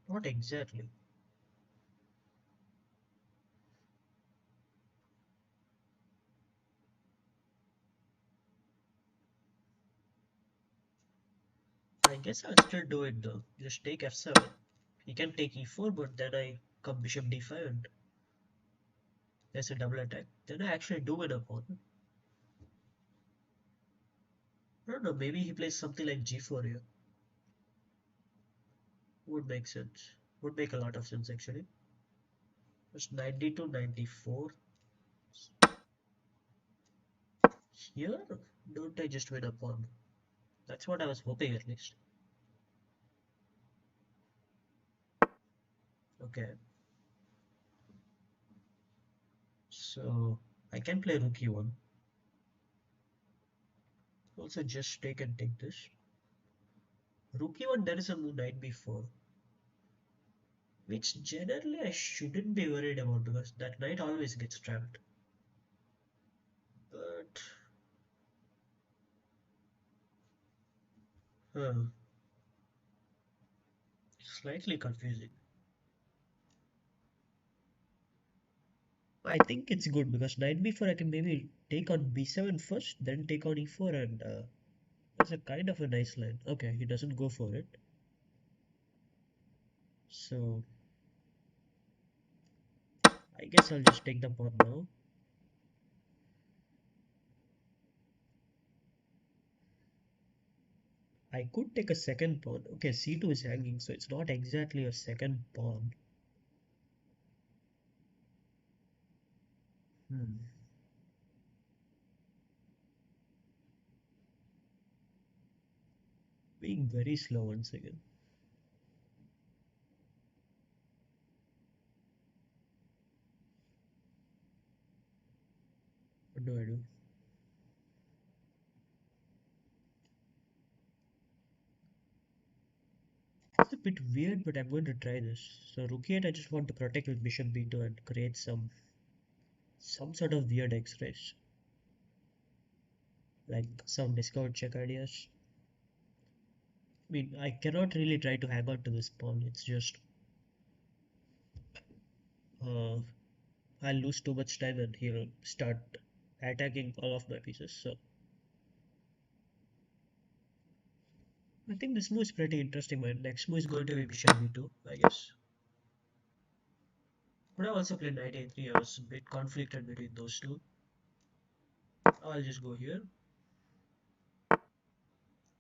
[SPEAKER 2] Not exactly. I guess I'll still do it though. Just take f7. He can take e4, but then I come bishop d5 and there's a double attack. Then I actually do win a pawn. I don't know, maybe he plays something like g4 here. Would make sense. Would make a lot of sense actually. It's 90 to 94. Here, don't I just win a pawn? That's what I was hoping at least. Okay. So I can play rook e1. Also just take and take this. Rook e1, there is a move knight b4. Which generally I shouldn't be worried about because that knight always gets trapped. But slightly confusing. I think it's good because knight b4 I can maybe take on b7 first, then take on e4 and that's a kind of a nice line. Okay, he doesn't go for it. So I guess I'll just take the pawn now. I could take a second pawn. Okay, c2 is hanging, so it's not exactly a second pawn. Hmm. Being very slow once again. What do I do? It's a bit weird, but I'm going to try this. So rook e8, I just want to protect with bishop b2 and create some sort of weird x-rays. Like some discovered check ideas. I mean, I cannot really try to hang on to this pawn. It's just I'll lose too much time and he'll start attacking all of my pieces. So I think this move is pretty interesting. My next move is going to be bishop b2, I guess. Could have also played knight a3. I was a bit conflicted between those two. I'll just go here.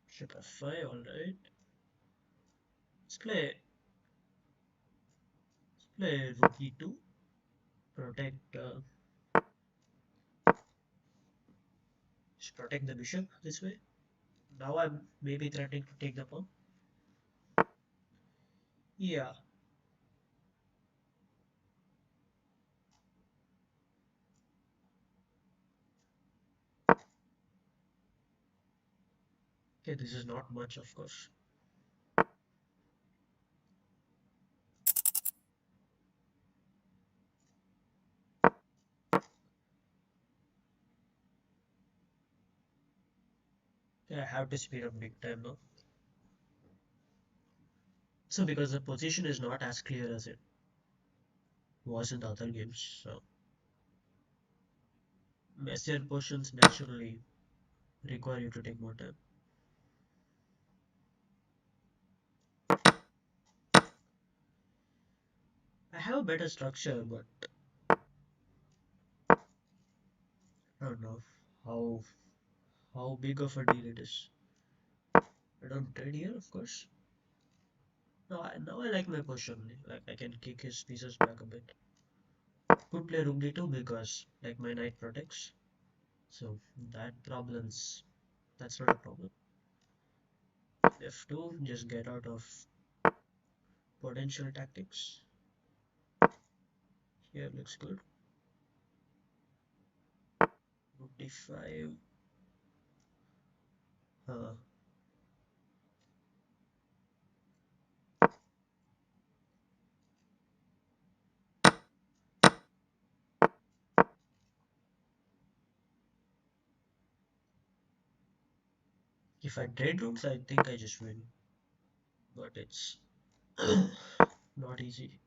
[SPEAKER 2] Bishop f5, alright. Let's play rook e2. Protect the bishop this way. Now I'm maybe threatening to take the pawn. Yeah. Okay, this is not much, of course. Yeah, I have to speed up big time now. So because the position is not as clear as it was in the other games, so messier portions naturally require you to take more time. I have a better structure, but I don't know how big of a deal it is. I don't trade here, of course. Now I like my position only. Like I can kick his pieces back a bit. Could play rook d2 because like my knight protects. So that's not a problem. F2, just get out of potential tactics. Here looks good. Rook d5. Uh, if I trade rooks, I think I just win. But it's not easy.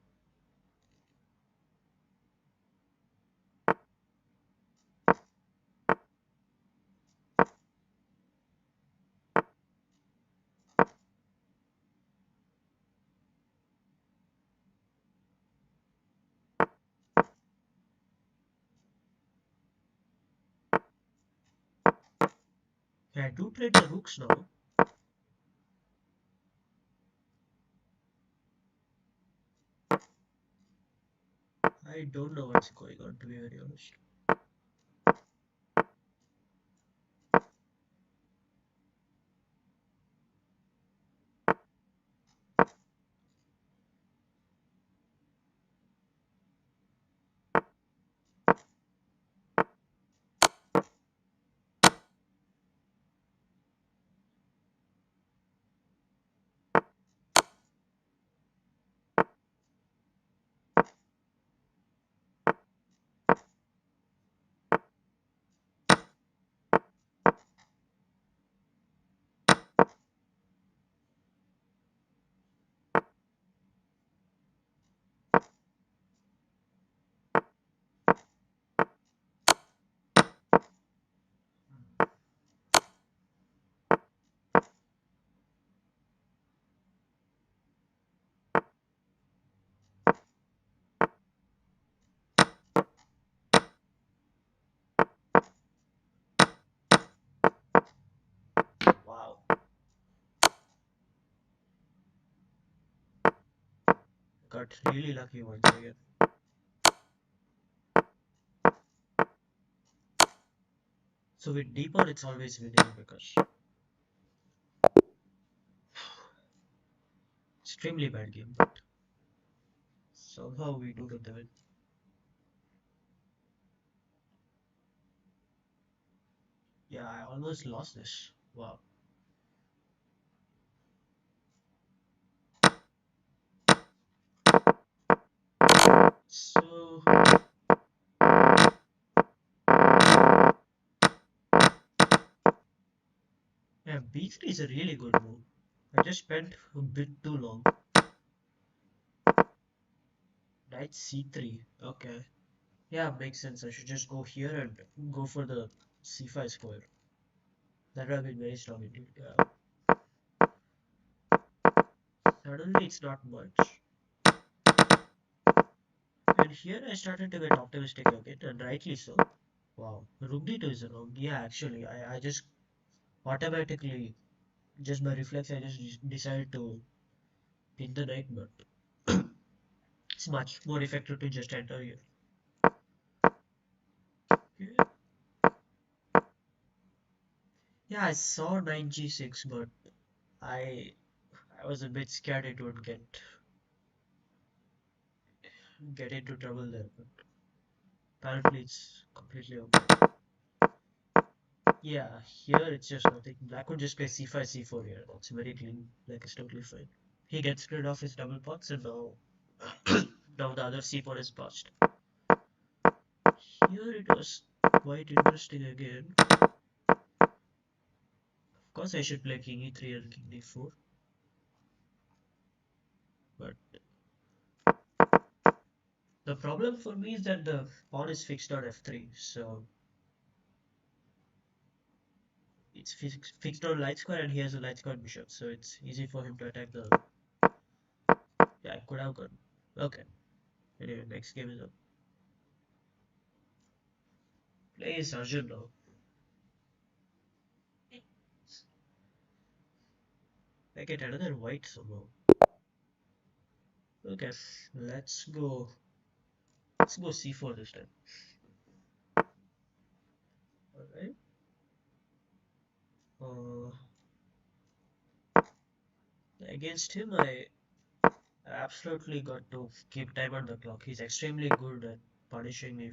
[SPEAKER 2] I do trade the rooks now. I don't know what's going on, to be very honest. Wow. Got really lucky once again. So with d pawn, it's always winning because extremely bad game, but somehow we do get the win. Yeah, I almost lost this. Wow. So yeah, b3 is a really good move. I just spent a bit too long. Knight c3. Okay. Yeah, makes sense. I should just go here and go for the c5 square. That would have been very strong indeed. Yeah. Suddenly it's not much. And here I started to get optimistic again, and rightly so. Wow. Rook d2 is wrong. Yeah, actually, I just automatically, just by reflex, I just decided to pin the knight, but it's much more effective to just enter here. Okay. Yeah, I saw knight g6, but I I was a bit scared it would get into trouble there. But apparently, it's completely okay. Yeah, here it's just nothing. Black would just play c5, c4 here. It's very clean. Like it's totally fine. He gets rid of his double pots, and now now the other c4 is passed. Here it was quite interesting again. Of course, I should play king e3 and king d4, but the problem for me is that the pawn is fixed on f3, so it's fixed on light square, and he has a light square bishop, so it's easy for him to attack the. Yeah, I could have gone. Okay. Anyway, next game is up. Play is Arjun now. I get another white somehow. Okay, let's go. Let's go c4 this time. All right. Uh, Against him, I absolutely got to keep time on the clock. He's extremely good at punishing me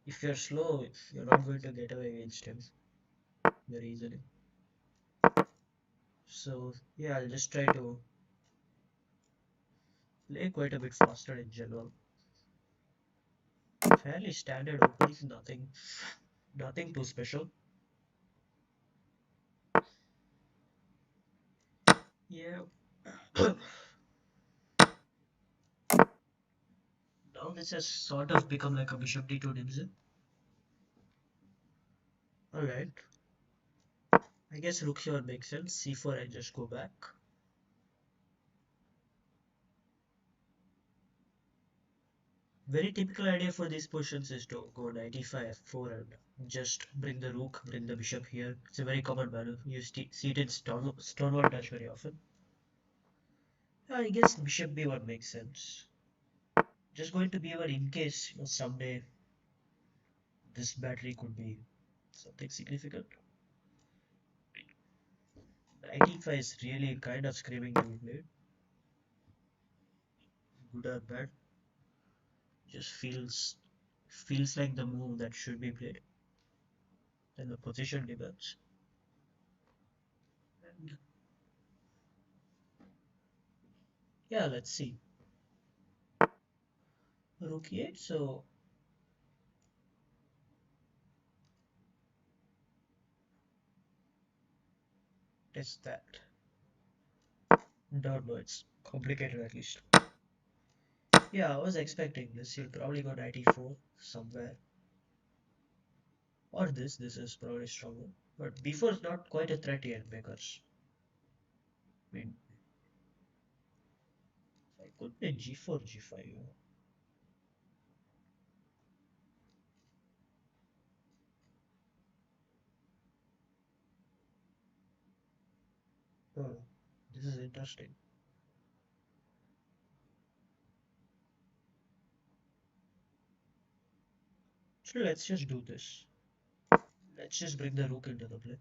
[SPEAKER 2] if you're slow, you're not going to get away against him very easily. So yeah, I'll just try to play quite a bit faster in general. Fairly standard opening, nothing too special. Yeah. Now this has sort of become like a bishop d2 nimsa. Alright. I guess rook here makes sense. c4 I just go back. Very typical idea for these positions is to go knight e5 f4 and just bring the rook, bring the bishop here. It's a very common manner. You see it in Stonewall Touch very often. I guess bishop b1 makes sense. Just going to b1 in case someday this battery could be something significant. Knight e5 is really kind of screaming to be played. Good or bad, just feels like the move that should be played. And the position demands. And yeah, let's see. Rook e8, so test that. Don't know, it's complicated at least. Yeah, I was expecting this. He'll probably go knight e4 somewhere. Or this is probably stronger. But b4 is not quite a threat yet because I mean I could play g4, g5. Oh, this is interesting. So let's just do this. Let's just bring the rook into the play.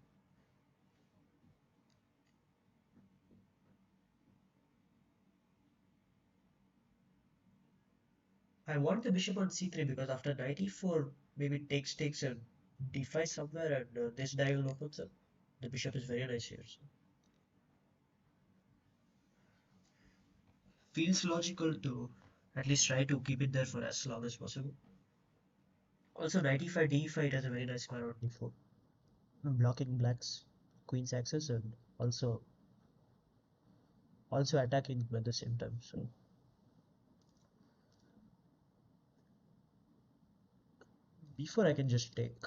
[SPEAKER 2] I want the bishop on c3 because after knight e4, maybe takes and d5 somewhere and this diagonal opens up. The bishop is very nice here. So. Feels logical to at least try to keep it there for as long as possible. Also, knight e5, d5 has a very nice square on d4, blocking black's queen's access and also attacking at the same time. So b4 I can just take.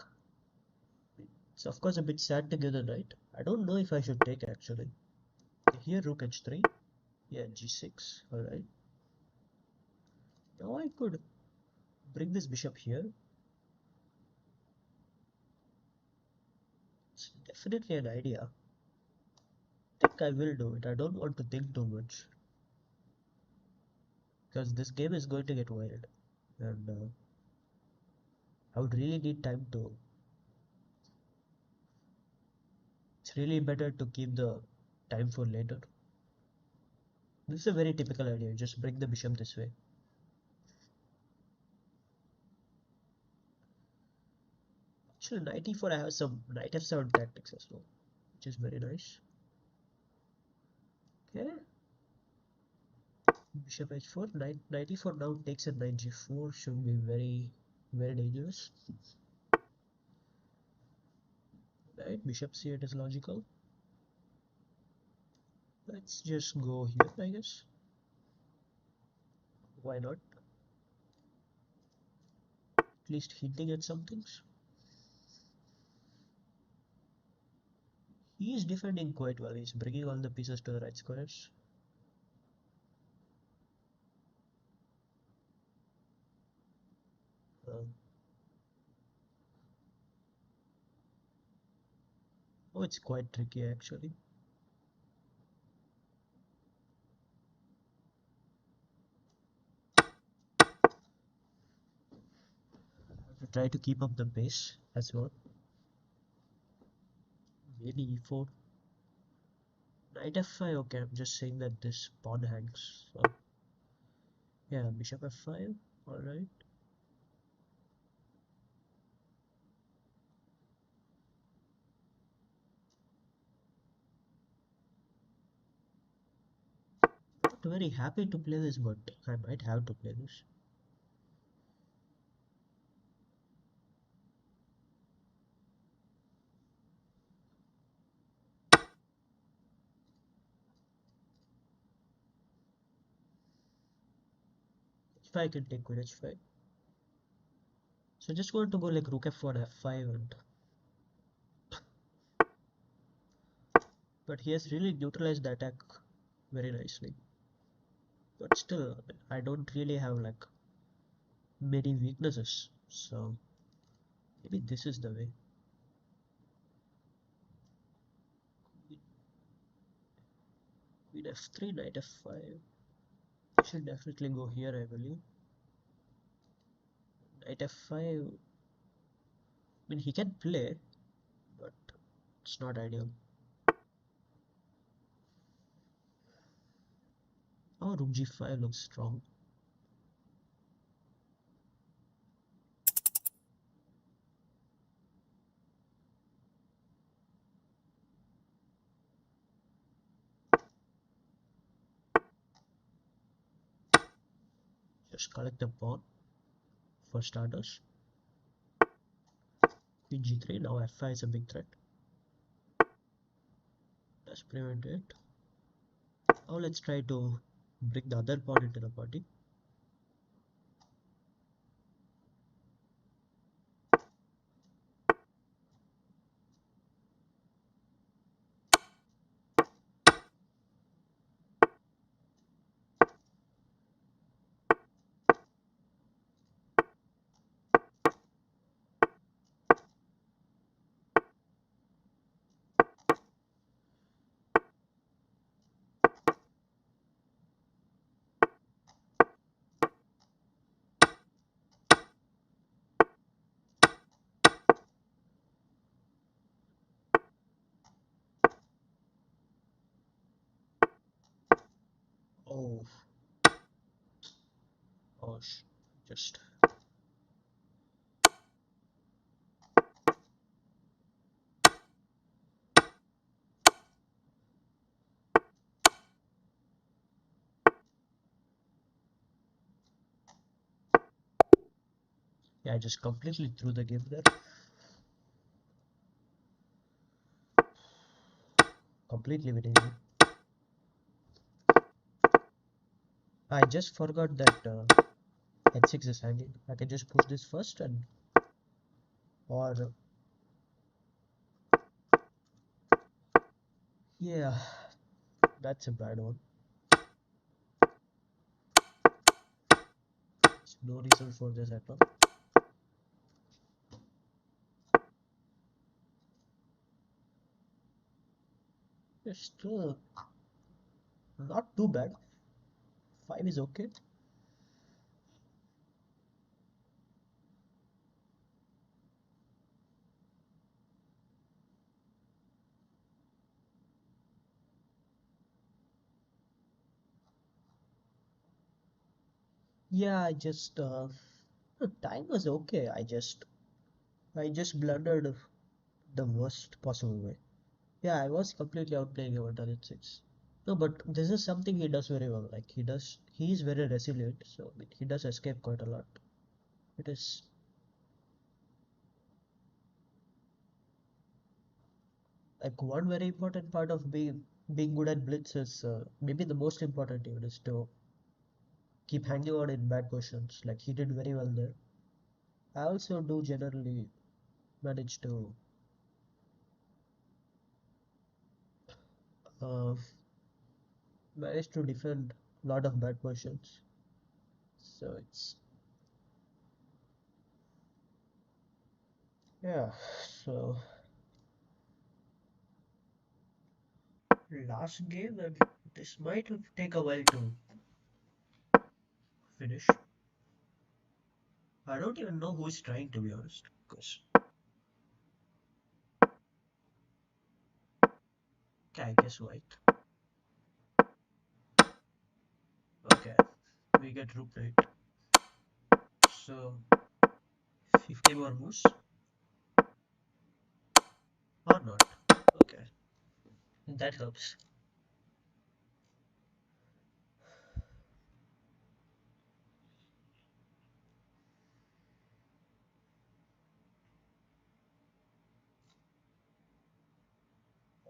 [SPEAKER 2] It's of course a bit sad to give the knight. I don't know if I should take actually. Here rook h3. Yeah, g6. Alright. Now I could bring this bishop here. It's definitely an idea. I think I will do it. I don't want to think too much. Because this game is going to get wild. And I would really need time to. It's really better to keep the time for later. This is a very typical idea. Just bring the bishop this way. Actually, knight e4 I have some knight f7 tactics as well, which is very nice. Okay. Bishop h4, knight e4 now takes at knight g4 should be very dangerous. Right, bishop c8 is logical. Let's just go here, I guess. Why not? At least hinting at some things. He is defending quite well. He's bringing all the pieces to the right squares. Um, oh, it's quite tricky actually. try to keep up the pace as well. Maybe e4. Knight f5. Okay, I'm just saying that this pawn hangs. So yeah, bishop f5. All right. Not very happy to play this, but I might have to play this. If I can take queen h5. So just going to go like rook f1, f5, and but he has really neutralized the attack very nicely. But still, I don't really have like many weaknesses. So maybe this is the way. Queen f3, knight f5. I should definitely go here, I believe. Knight f5. I mean, he can play, but it's not ideal. Oh, rook g5 looks strong. Just collect the pawn for starters. Queen g3. Now f5 is a big threat. Let's prevent it. Now let's try to bring the other pawn into the party. Oh, gosh, just yeah, I just completely threw the game there. Completely winning. I just forgot that h6 is hanging. I can just push this first and or yeah, that's a bad one. There's no reason for this at all. It's still not too bad. 5 is okay. Yeah, I just the time was okay. I just blundered the worst possible way. Yeah, I was completely outplaying him until h6. No, but this is something he does very well. Like he's very resilient. So I mean, he does escape quite a lot. It is like one very important part of being good at blitz is maybe the most important even is to keep hanging on in bad positions. Like he did very well there. I also do generally manage to uh, defend a lot of bad positions. So it's yeah. So last game, and this might take a while to finish. I don't even know who is trying, to be honest. Because okay, I guess white. Okay, we get rook knight. So 50 more moves or not? Okay, that helps.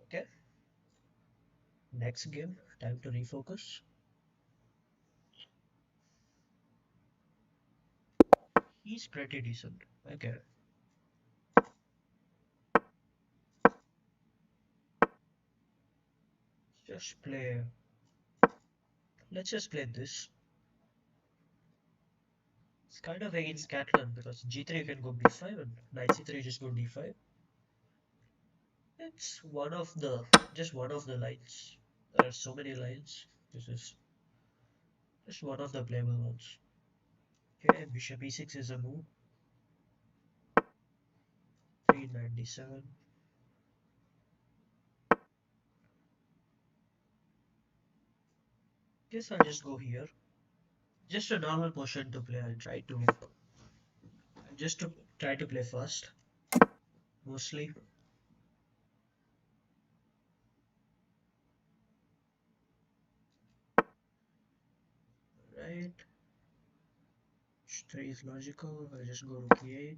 [SPEAKER 2] Okay, next game. Time to refocus. He's pretty decent. Okay, just play. Let's just play this. It's kind of against Catalan because g3 can go b5 and knight c3 just go d5. It's one of the just one of the lines. There are so many lines. This is just one of the playable ones. Okay, bishop e6 is a move. 397. Guess I'll just go here. Just a normal position to play. Just to try to play fast. Mostly. Right. H3 is logical. I'll just go rook e8.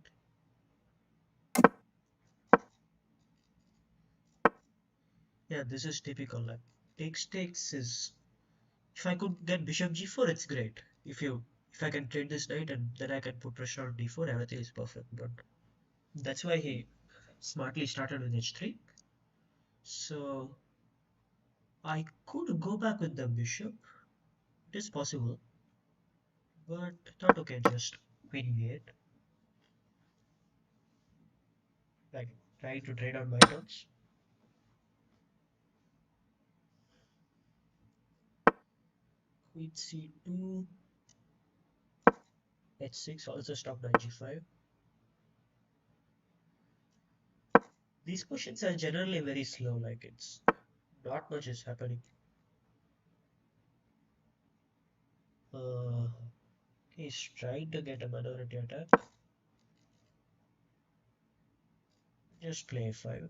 [SPEAKER 2] Yeah, this is typical. Like takes is if I could get bishop g4, it's great. If I can trade this knight and then I can put pressure on d4, everything is perfect. But that's why he smartly started with h3. So I could go back with the bishop. It is possible, but I thought okay, just queen e8, like trying to trade on my terms. Queen c2, h6 also stop knight g5. These positions are generally very slow, like it's not much is happening. Uh, he's trying to get a minority attack. Just play a5.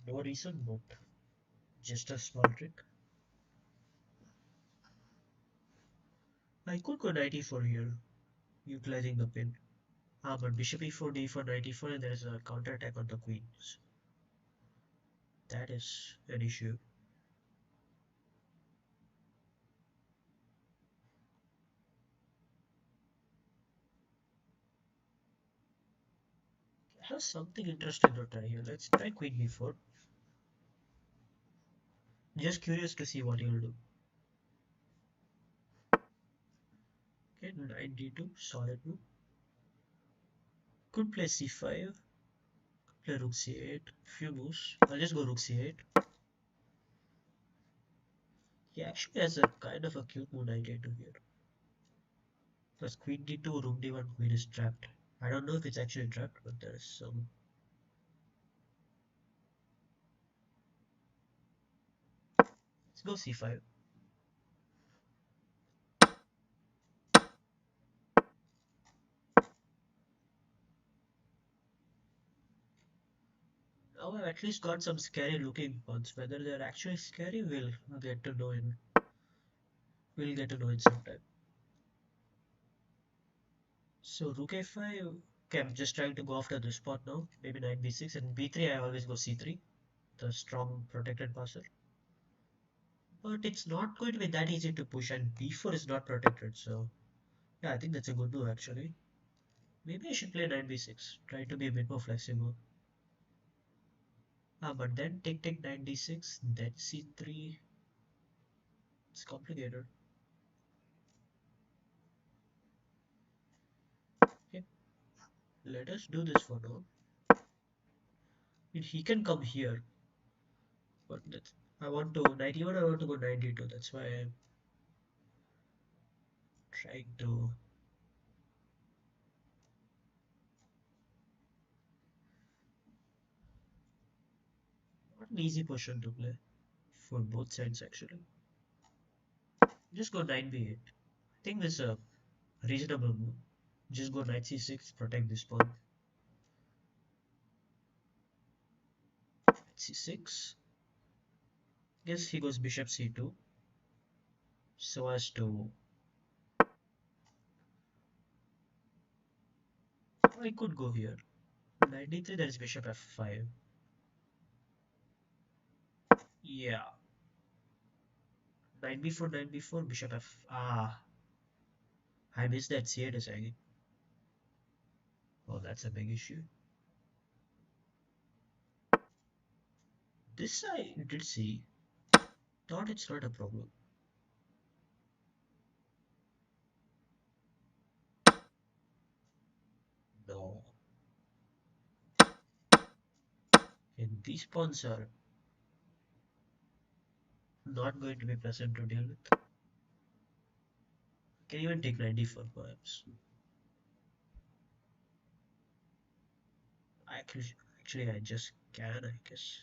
[SPEAKER 2] No reason, but just a small trick. I could go knight e4 here, utilizing the pin. But bishop e4, d4, knight e4, and there is a counter attack on the queens. That is an issue. I have something interesting to try here. Let's try queen b4. Just curious to see what he will do. Okay, knight d2, solid move. Could play c5, play rook c8, few moves. I'll just go rook c8. He actually has a kind of a cute move knight a2 here. Because queen d2, rook d1, queen is trapped. I don't know if it's actually trapped, but there is some. Let's go c5. Now I've at least got some scary looking pawns. Whether they're actually scary, we'll get to know in some time. So rook a5. Okay, I'm just trying to go after this pawn now. Maybe knight b6 and b3. I always go c3, the strong protected passer. But it's not going to be that easy to push, and b4 is not protected. So yeah, I think that's a good move actually. Maybe I should play knight b6. Try to be a bit more flexible. But then take knight d6, then c3. It's complicated. Okay, let us do this for now. He can come here, but I want to 91. I want to go 92. That's why trying to. Not an easy position to play for both sides actually. Just go knight b8. I think this is a reasonable move. Just go knight c6, protect this pawn. c6. Guess he goes bishop c2 so as to. I could go here. Knight d3, there is bishop f5. Yeah. Knight b4, knight b4, bishop f. Ah, I missed that c8 is hanging. Oh, that's a big issue. This I did see. Thought it's not a problem. No. And these pawns are not going to be pleasant to deal with. Can even take knight d4 perhaps. Actually, actually, I just can, I guess.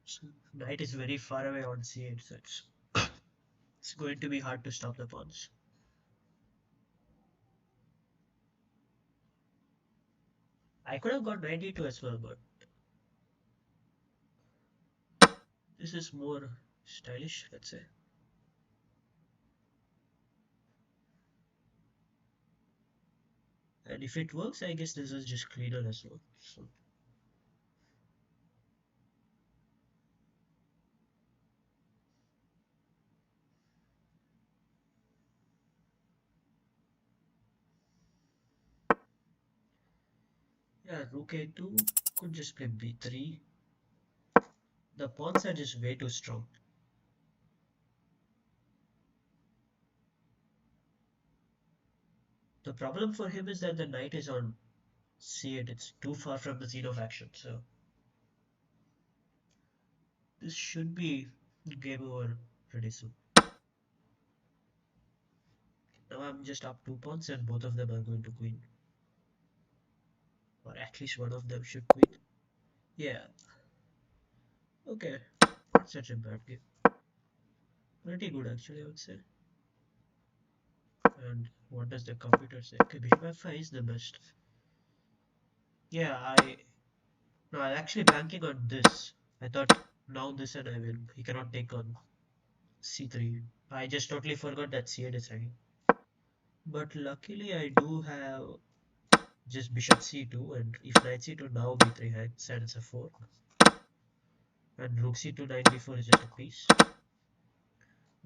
[SPEAKER 2] So, knight is very far away on c8, so it's going to be hard to stop the pawns. I could have got knight d2 as well, but this is more stylish, let's say. And if it works, I guess this is just cleaner as well. So, yeah, rook a2 could just play b3. The pawns are just way too strong. The problem for him is that the knight is on c8. It's too far from the scene of action, so this should be game over pretty soon. Now I'm just up 2 pawns and both of them are going to queen. Or at least one of them should queen. Yeah. Okay. Not such a bad game. Pretty good actually, I would say. And what does the computer say? Okay, bishop f5 is the best. Yeah, no, I'm actually banking on this. I thought now this and I win. He cannot take on c3. I just totally forgot that c8 is hanging. But luckily I do have just bishop c2, and if knight c2 now b3 hangs and it's a 4. And rook c2 knight b4 is just a piece.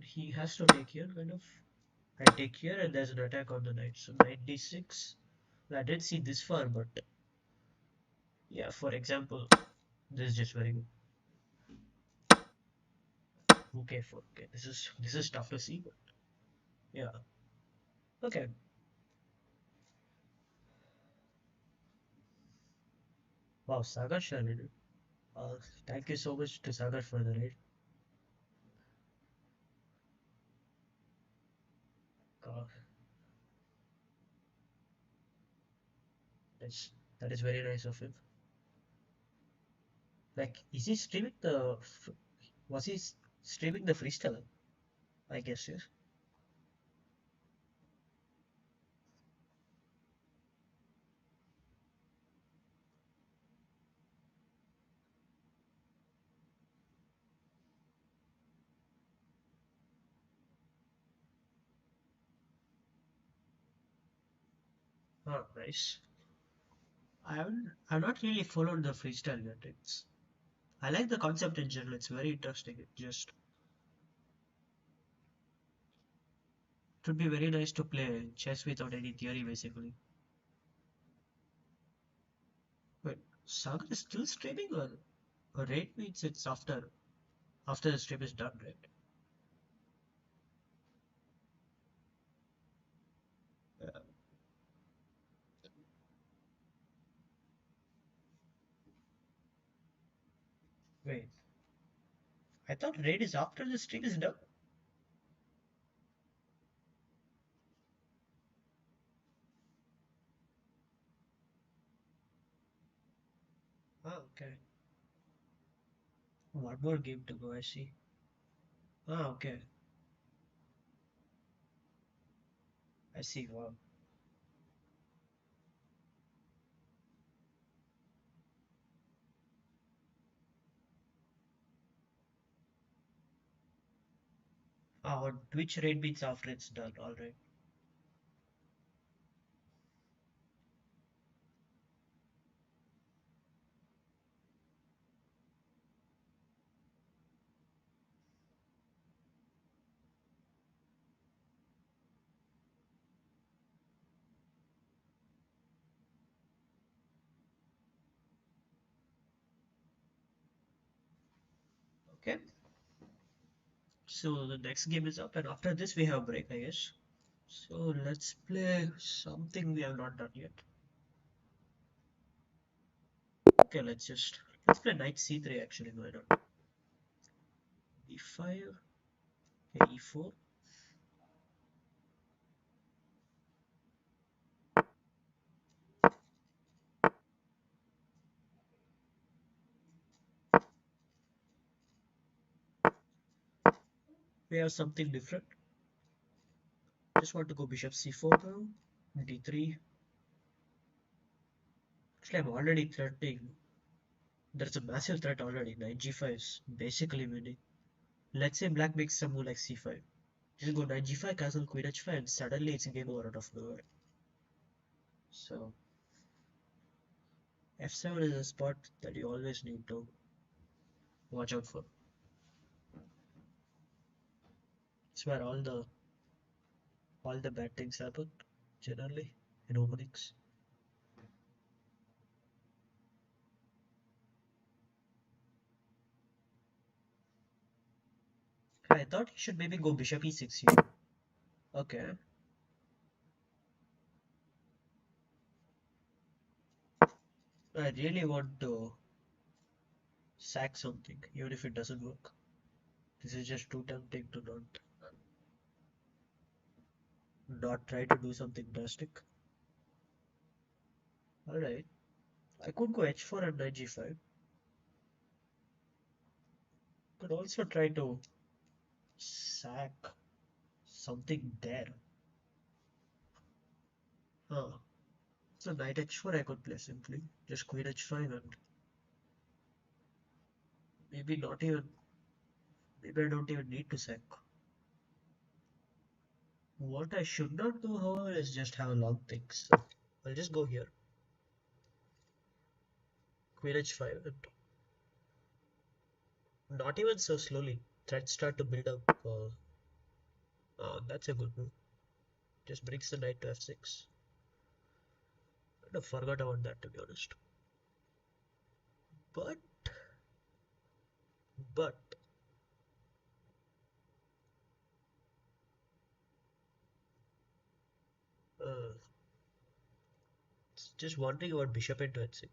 [SPEAKER 2] He has to take here kind of. I take here and there's an attack on the knight. So knight d6. I did see this far, but yeah, for example, this is just very good. Rook a4. Okay, this is tough to see, but yeah. Okay. Wow, Sagar Shalin. Thank you so much to Sagar for the raid. Uh, that's that is very nice of him. Like, is he streaming the? Was he streaming the freestyle? I guess yes. Oh, nice. I've not really followed the freestyle yet. I like the concept in general. It's very interesting. It would be very nice to play chess without any theory, basically. But Saga is still streaming, or raid means it's after the stream is done, right? Yeah. I thought raid is after the stream is done. Oh, okay. One more game to go, I see. Oh, okay. I see. Wow. Oh, which raid beats after it's done. All right. Okay. So the next game is up, and after this we have a break, I guess. So let's play something we have not done yet. Okay, let's play knight c3 actually. Why not? e5, okay, e4. We have something different. Just want to go bishop c4 now. d3. Actually, I'm already threatening. There's a massive threat already. Knight g5 is basically winning. Let's say black makes some move like c5. Just go knight g5, castle, queen h5, and suddenly it's game over out of nowhere. So f7 is a spot that you always need to watch out for. It's where all the bad things happen generally in openings. I thought he should maybe go bishop e6 here. Okay. I really want to sack something, even if it doesn't work. This is just too tempting to not try to do something drastic. Alright. I could go h4 and knight g5. Could also try to sack something there. Huh. So knight h4 I could play simply. Just queen h5 and maybe not even maybe I don't even need to sack. What I should not do, however, is just have long things. So I'll just go here. Queen h5 and not even so slowly. Threats start to build up. That's a good move. Just brings the knight to f6. I forgot about that, to be honest. But but uh, just wondering about bishop into h6.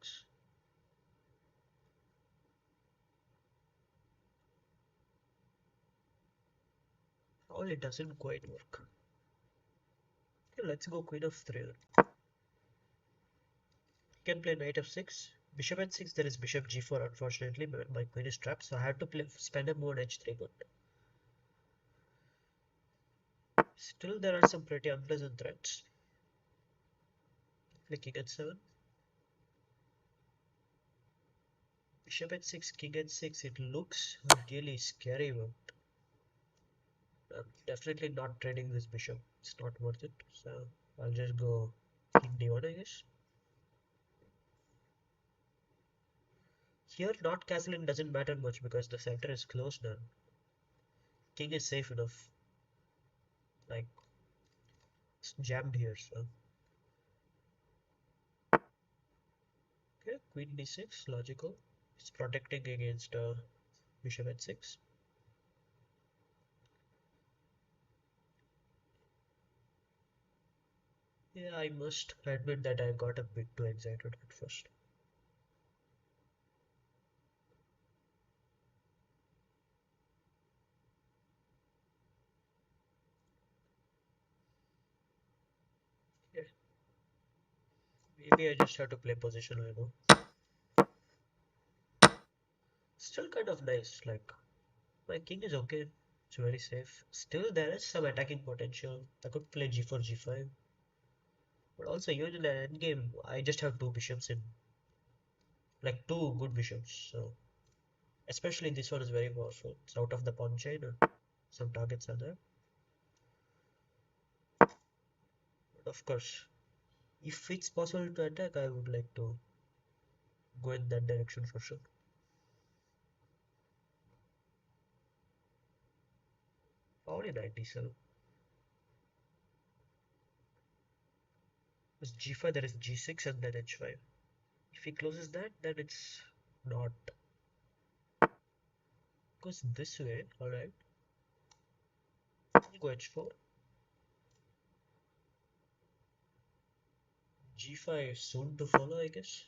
[SPEAKER 2] Oh, it doesn't quite work. Okay, let's go queen of 3 then. Can play knight f6. Bishop h6, there is bishop g4, unfortunately, but my queen is trapped, so I have to spend a move on h3. But still, there are some pretty unpleasant threats. Play king h7. Bishop h6, king h6, it looks really scary, but I'm definitely not trading this bishop. It's not worth it. So I'll just go king d1, I guess. Here, not castling doesn't matter much because the center is closed now. King is safe enough. Like, it's jammed here, so. Okay, queen d6, logical. It's protecting against bishop h6. Yeah, I must admit that I got a bit too excited at first. Maybe I just have to play position, I know. Still kind of nice, like my king is okay. It's very safe. Still there is some attacking potential. I could play g4, g5. But also even in the endgame, I just have two bishops in, like two good bishops. So especially this one is very powerful. It's out of the pawn chain and some targets are there. But of course, if it's possible to attack, I would like to go in that direction for sure. Only 97. With g5 there is g6 and then h5. If he closes that, then it's not. Goes this way, alright. Go h4. g5 soon to follow, I guess.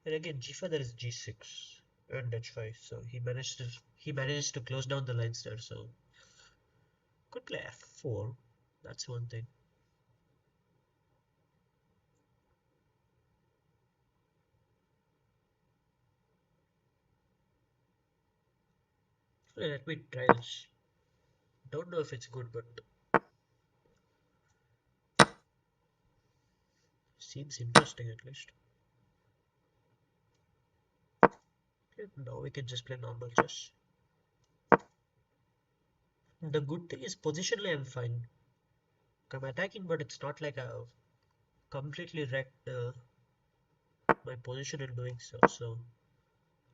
[SPEAKER 2] And again, g5 there is g6 and h5. So he managed to close down the lines there. So could play f4. That's one thing. Let me try this. Don't know if it's good, but seems interesting at least. Okay, now we can just play normal chess. The good thing is positionally I'm fine. I'm attacking, but it's not like I've completely wrecked my position in doing so. So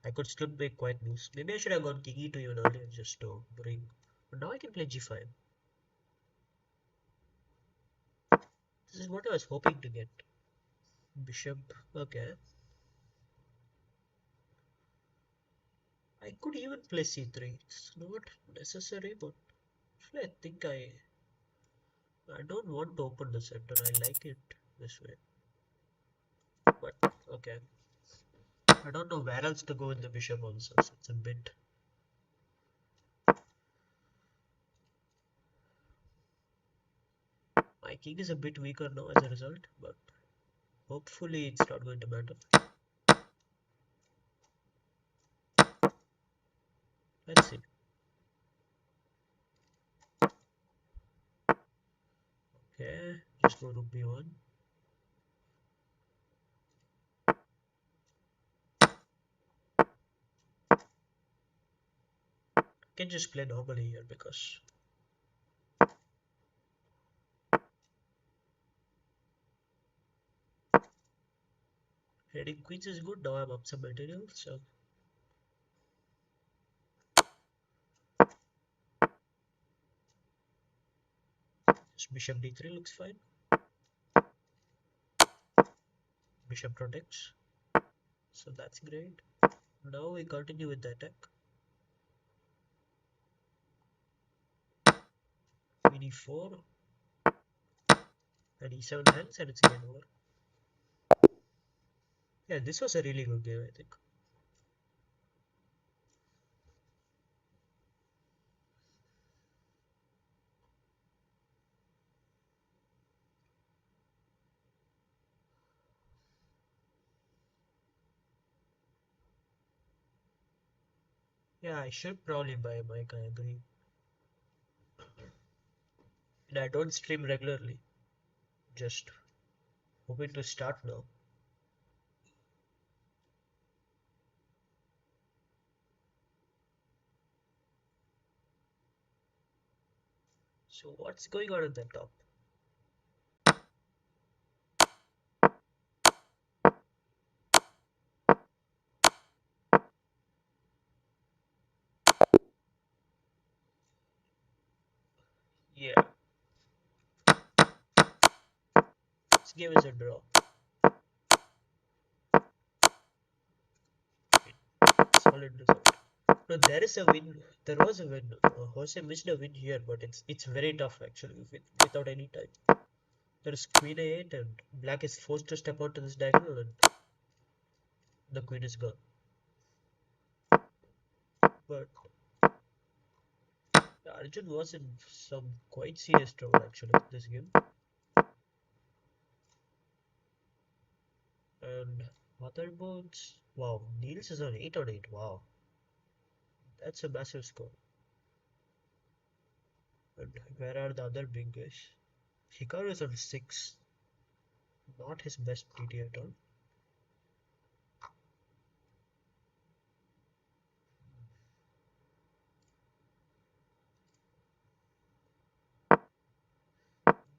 [SPEAKER 2] I could still make quite moves. Maybe I should have gone king e2 even earlier just to bring. But now I can play g5. This is what I was hoping to get. Bishop, okay. I could even play c3. It's not necessary, but actually I think I don't want to open the center. I like it this way. But okay. I don't know where else to go with the bishop also. So it's a bit. My king is a bit weaker now as a result, but hopefully it's not going to matter. Let's see. Okay, just go rook b1. I can just play normally here because heading queens is good. Now I'm up some material, so just bishop d3 looks fine. Bishop protects, so that's great. Now we continue with the attack. Queen e4 and e7 hangs and it's game over. Yeah, this was a really good game, I think. Yeah, I should probably buy a mic, I agree. And I don't stream regularly, just hoping to start now. So what's going on at the top? Yeah, this game is a draw. Solid result. No, there is a win. There was a win. Jose missed a win here, but it's very tough actually without any time. There is queen a8 and black is forced to step onto this diagonal and the queen is gone. But Arjun was in some quite serious trouble actually with this game.
[SPEAKER 3] And motherboards. Wow, Niels is on 8 on 8. Wow, that's a massive score. And where are the other big guys? Hikaru is on 6. Not his best TT at all.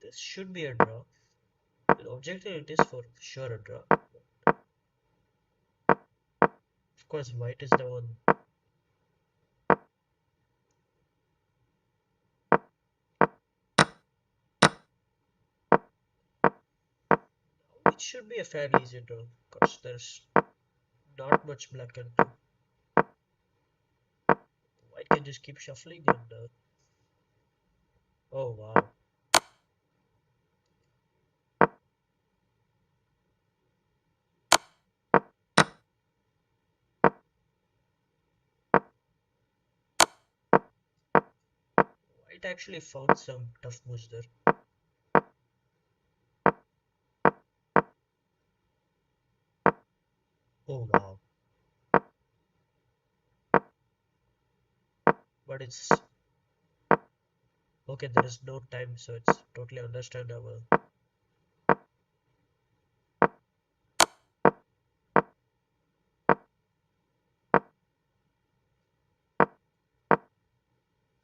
[SPEAKER 3] This should be a draw. The objective it is for sure a draw. Of course, white is the one. It should be a fairly easy draw because there's not much black and blue. White can just keep shuffling and oh wow. White actually found some tough moves there. Oh wow. But it's okay, there is no time, so it's totally understandable.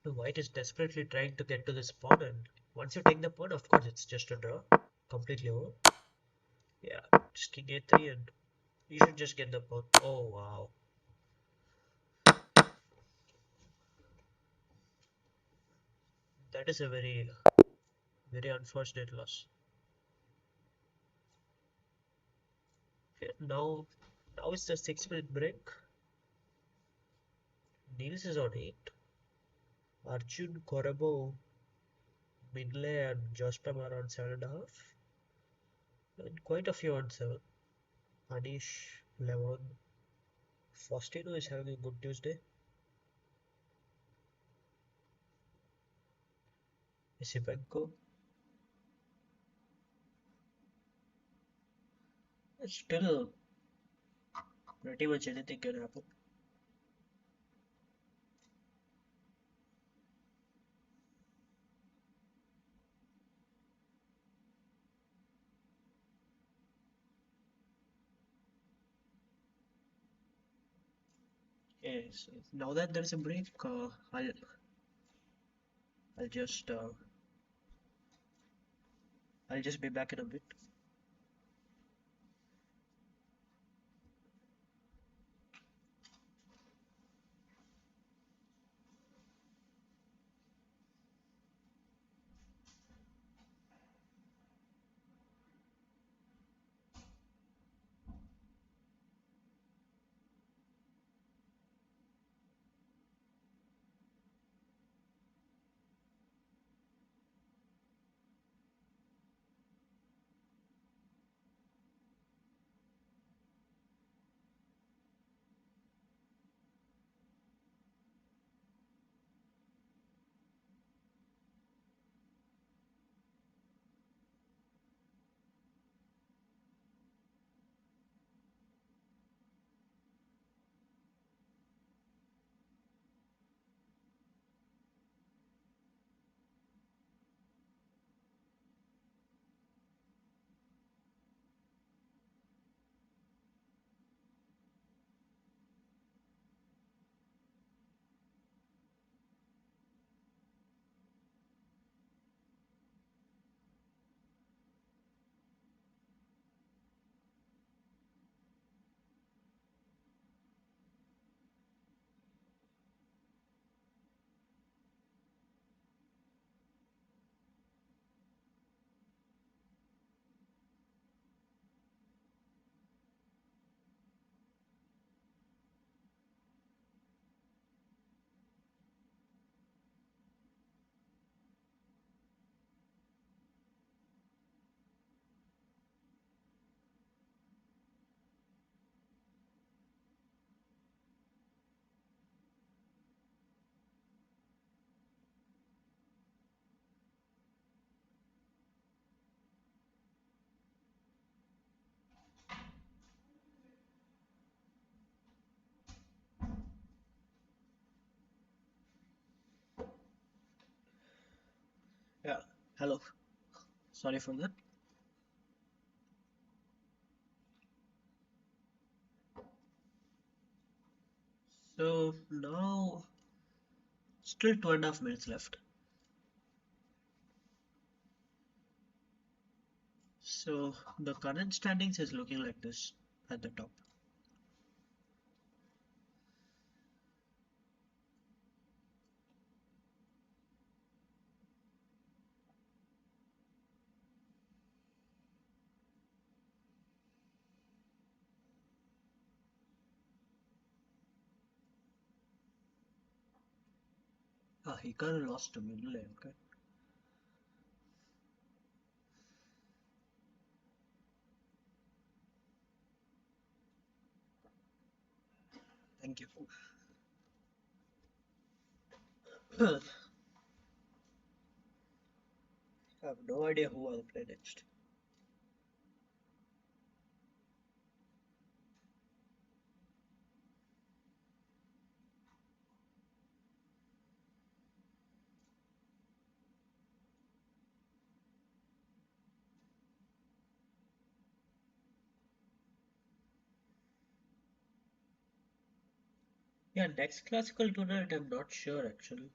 [SPEAKER 3] The white is desperately trying to get to this pawn, and once you take the pawn, of course, it's just a draw. Completely over. Yeah, just king a3, and you should just get the pawn. Oh wow. That is a very unfortunate loss. Okay, now it's the 6 minute break. Niels is on 8. Arjun, Korabo, Minley, and Jospam are on 7.5. And quite a few on 7. Anish, Levon, Faustino is having a good Tuesday. Isipenko.
[SPEAKER 2] Still, pretty much anything can happen. Okay, so now that there's a break, I'll just uh, I'll just be back in a bit. Yeah, hello. Sorry for that. So now, still 2.5 minutes left. So the current standings is looking like this at the top. Ah, Hikaru lost to middle lane. Okay, thank you. I have no idea who I'll play next. Yeah, next classical tournament, I'm not sure actually.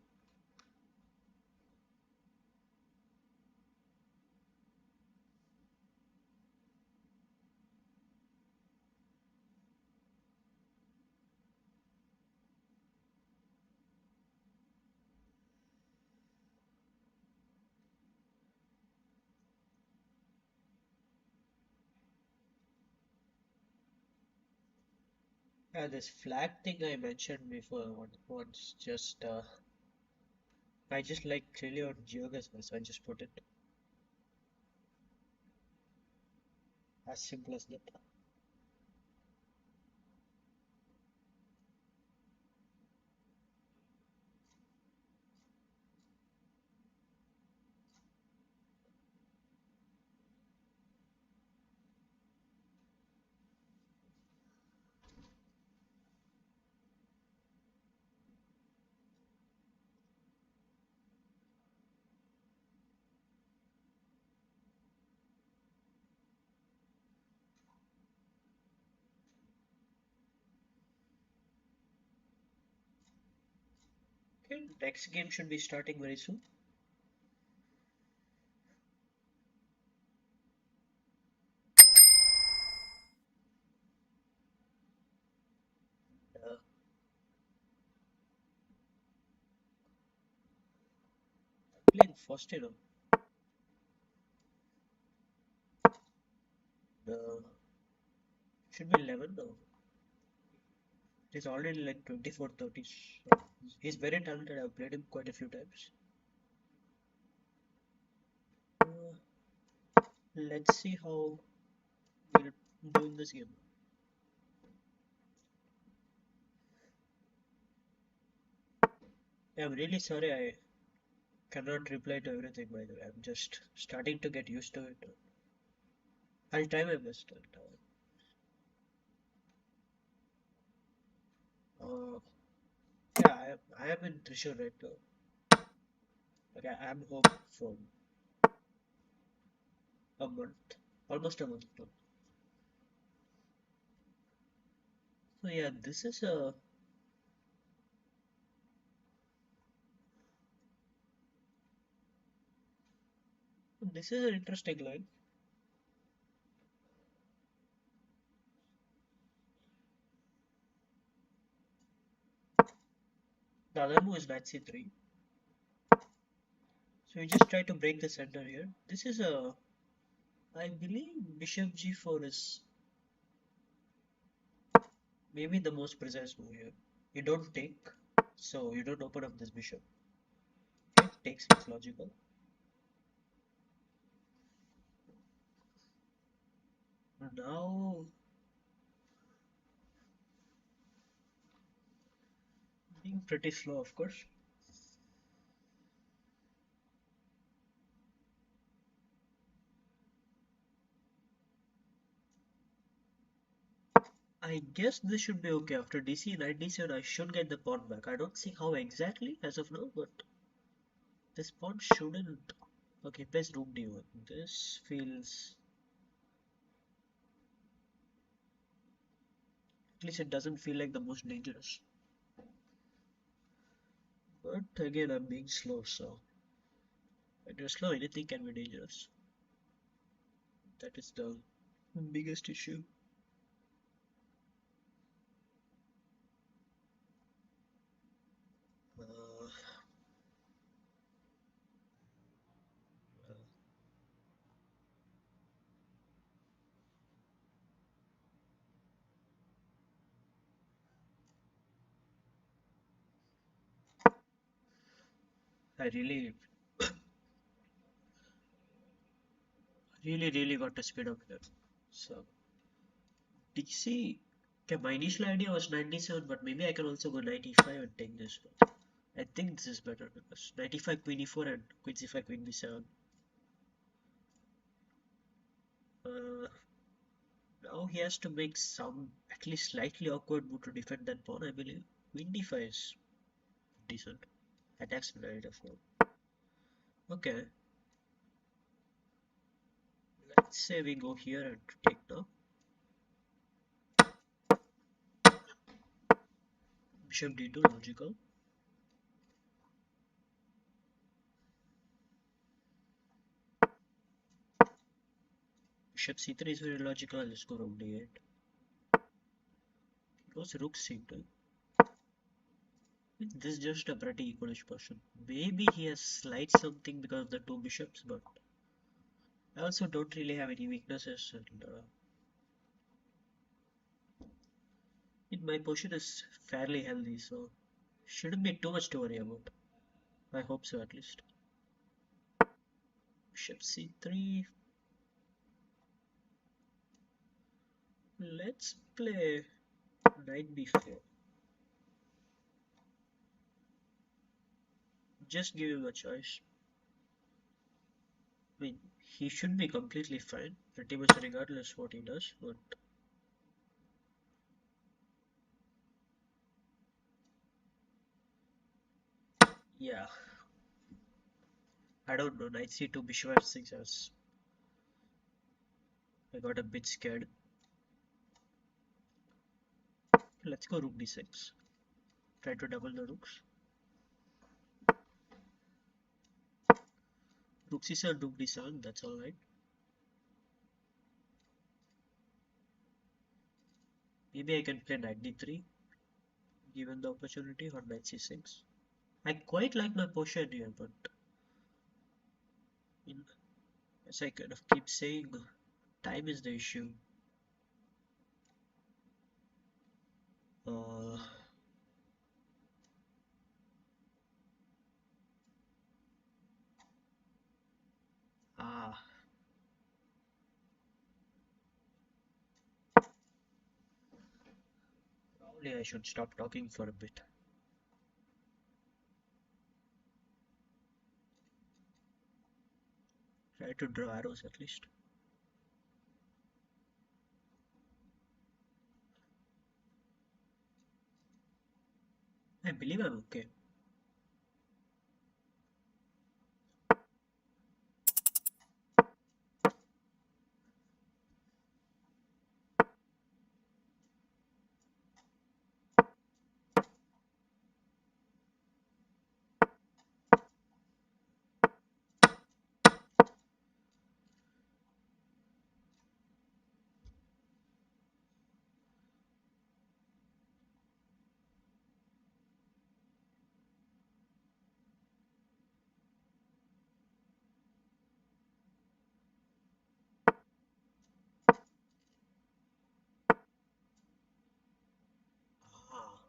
[SPEAKER 2] Yeah, this flag thing I mentioned before once just I just like clearly on Geogas, so I just put it as simple as that. Okay, next game should be starting very soon. Uh, Playing Faustino. Uh, should be 11 now. It is already like 24:30. So he's very talented. I've played him quite a few times. Let's see how we'll do in this game. Yeah, I'm really sorry I cannot reply to everything by the way. I'm just starting to get used to it. I'll try my best. Uh, yeah, I am in Trishur right now. Like I'm home for a month, almost a month now. So yeah, this is an interesting line. The other move is knight c3. So you just try to break the center here. This is I believe bishop g4 is maybe the most precise move here. You don't take, so you don't open up this bishop. Okay, takes looks logical. Now being pretty slow, of course. I guess this should be okay. After DC knight d7, I should get the pawn back. I don't see how exactly as of now, but this pawn shouldn't. Okay, plays rook d1. This feels, at least it doesn't feel like the most dangerous. But again, I'm being slow, so when you're slow, anything can be dangerous. That is the biggest issue. Uh, I really got to speed up here. So DC, okay, my initial idea was 97, but maybe I can also go 95 and take this one. I think this is better because 95 queen e4 and queen c5 queen b7. Uh, Now he has to make some at least slightly awkward move to defend that pawn, I believe. Queen d5 is decent. Attacks knight f4. Okay, let's say we go here and take now. Bishop d2 logical. Bishop c3 is very logical. Let's go rook d8. Goes rook c2. This is just a pretty equalish position. Maybe he has slight something because of the two bishops, but I also don't really have any weaknesses. And my position is fairly healthy, so shouldn't be too much to worry about. I hope so, at least. Bishop c3. Let's play knight b4. Just give him a choice. I mean, he should be completely fine, pretty much regardless what he does, but yeah, I don't know. Knight c2, bishop f6 I got a bit scared. Let's go rook d6. Try to double the rooks. Rook c7, rook d7, that's alright. Maybe I can play knight d3 given the opportunity, or knight c6. I quite like my position here, but in, as I kind of keep saying, time is the issue. Uh, ah, Probably I should stop talking for a bit. Try to draw arrows at least. I believe I'm okay. Ah,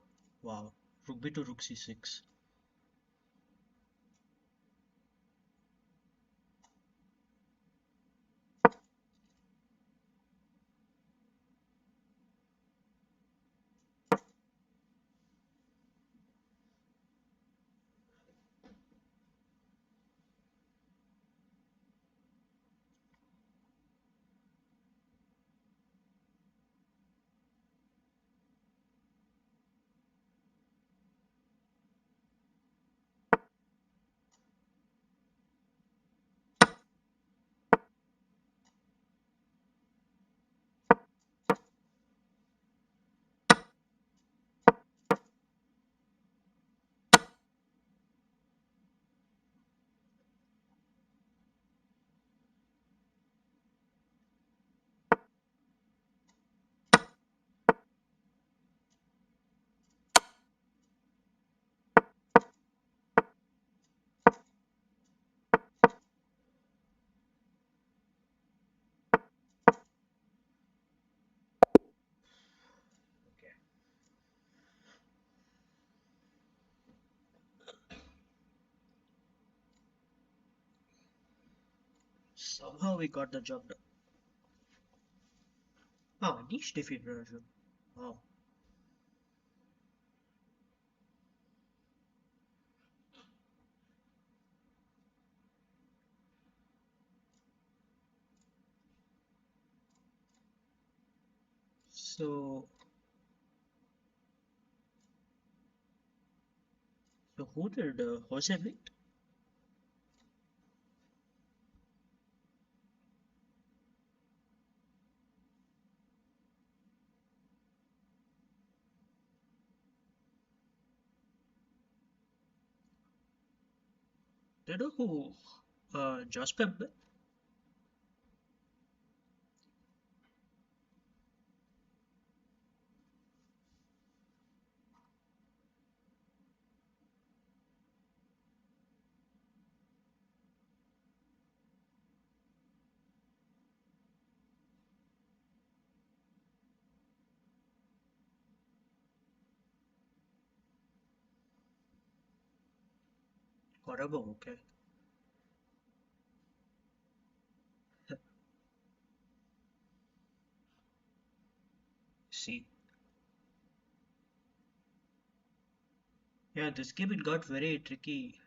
[SPEAKER 2] wow. Rook b to rook c6. Somehow we got the job done. Ah, niche defeat version. Wow. So who did Jose beat? Do you know who Josh Pep beat? Corabo, okay. See. Yeah, this game it got very tricky.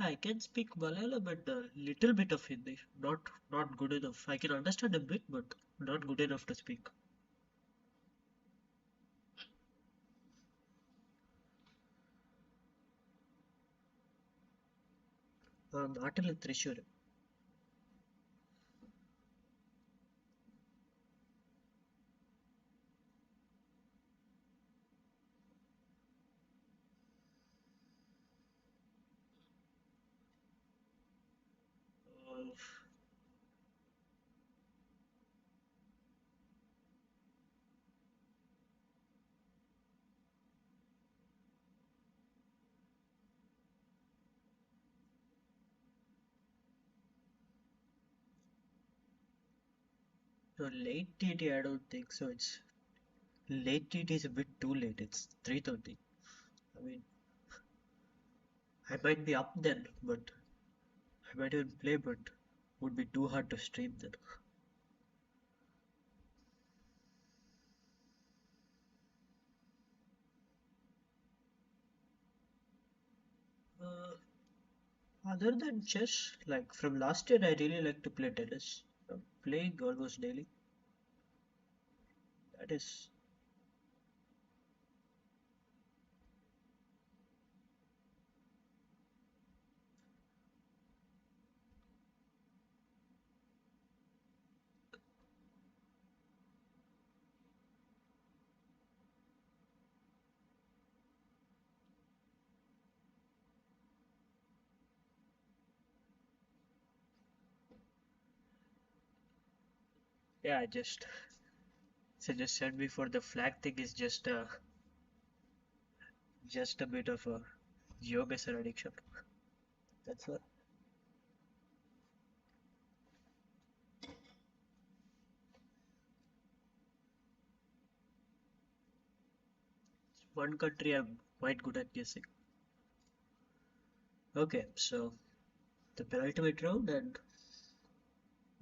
[SPEAKER 2] I can speak Malayalam and a little bit of Hindi. Not good enough. I can understand a bit, but not good enough to speak. നാട്ടിൽ Thrissur. So late TT, I don't think so. It's late TT is a bit too late. It's 3:30. I mean, I might be up then, but I might even play, but would be too hard to stream then. Uh, Other than chess, like from last year, I really like to play tennis. I'm playing almost daily. That is, yeah, I just said before the flag thing is just a bit of a geoguessr addiction. That's all. One country I'm quite good at guessing. Okay, so the penultimate round, and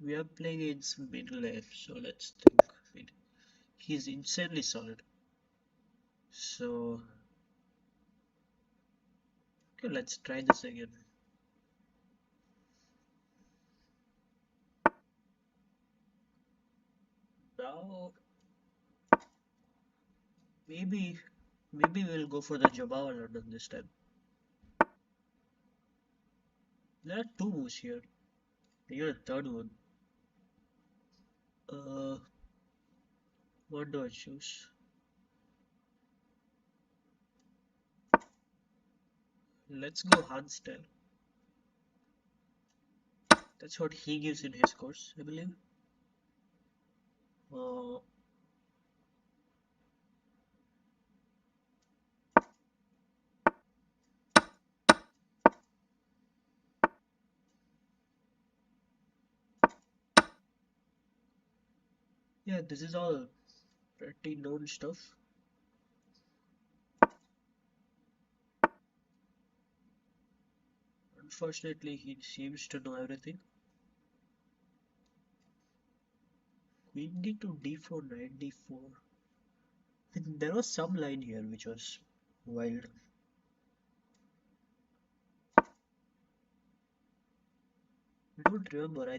[SPEAKER 2] we are playing against middle left. So let's think. He's insanely solid. So okay, let's try this again. Now maybe maybe we'll go for the Jabba London this time. There are two moves here. Maybe a third one. Uh, what do I choose? Let's go Han style. That's what he gives in his course, I believe. Uh,
[SPEAKER 3] Yeah, this is all pretty known stuff. Unfortunately, he seems to know everything. Queen d to d4, knight d4. There was some line here which was wild. I don't remember.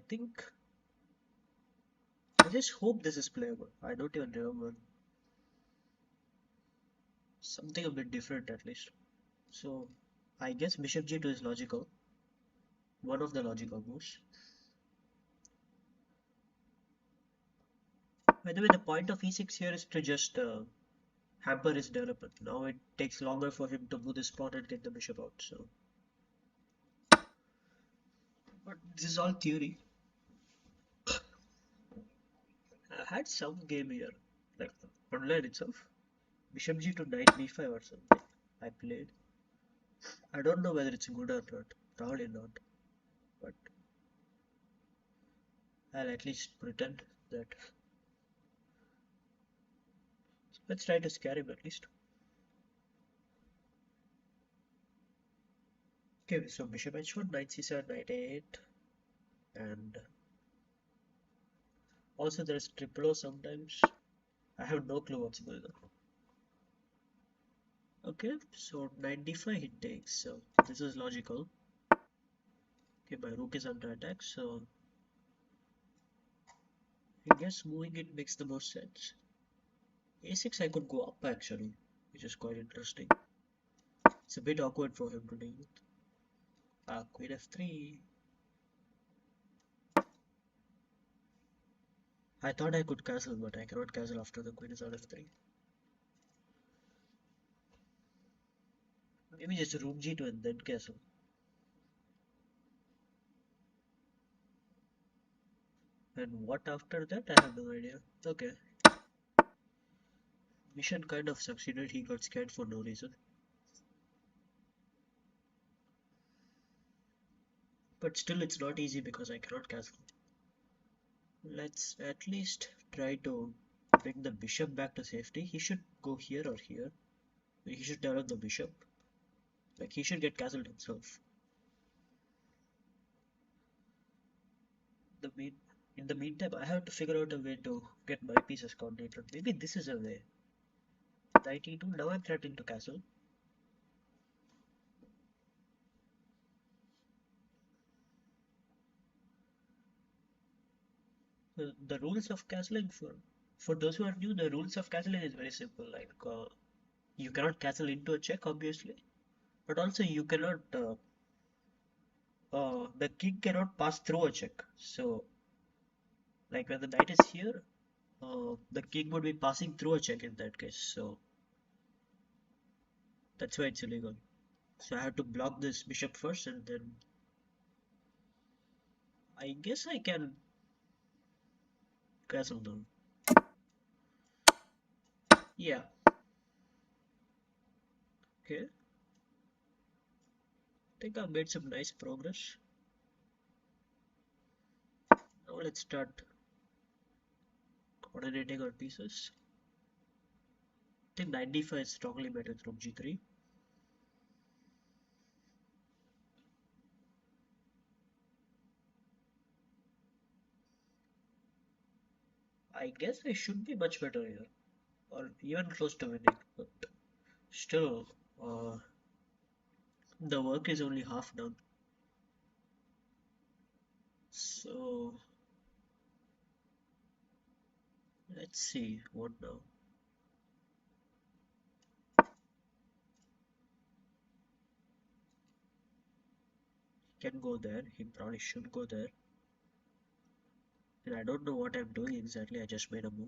[SPEAKER 3] I just hope this is playable. I don't even remember. Something a bit different at least. So, I guess bishop g2 is logical. One of the logical moves. By the way, the point of e6 here is to just hamper his development. Now it takes longer for him to move this pawn and get the bishop out. So, but this is all theory. I had some game here, like online itself. Bishop g to knight b5 or something. I played. I don't know whether it's good or not. Probably not. But I'll at least pretend that. Let's try to scare him at least. Okay, so bishop h1, knight c7, knight a8, and also there's triple O sometimes. I have no clue what's going on. Okay, so knight d5 he takes, so this is logical. Okay, my rook is under attack, so I guess moving it makes the most sense. a6 I could go up actually, which is quite interesting. It's a bit awkward for him to deal with. Queen f3. I thought I could castle, but I cannot castle after the queen is on f3. Maybe just rook g2 and then castle. And what after that? I have no idea. Okay. Mission kind of succeeded. He got scared for no reason. But still, it's not easy because I cannot castle. Let's at least try to bring the bishop back to safety. He should go here or here. He should develop the bishop. Like, he should get castled himself. In the meantime, I have to figure out a way to get my pieces coordinated. Maybe this is a way. Knight e2. Now I'm threatening to castle. The rules of castling for those who are new, the rules of castling is very simple. Like you cannot castle into a check, obviously, but also you cannot. The king cannot pass through a check. So, like when the knight is here, the king would be passing through a check in that case. So that's why it's illegal. So I have to block this bishop first, and then I guess I can castle now. Yeah. Okay. I think I've made some nice progress. Now let's start coordinating our pieces. I think 95 is strongly met with rook g3. I guess I should be much better here, or even close to winning, but still, the work is only half done. So, let's see what now. He can go there, he probably should go there. And I don't know what I'm doing exactly, I just made a move.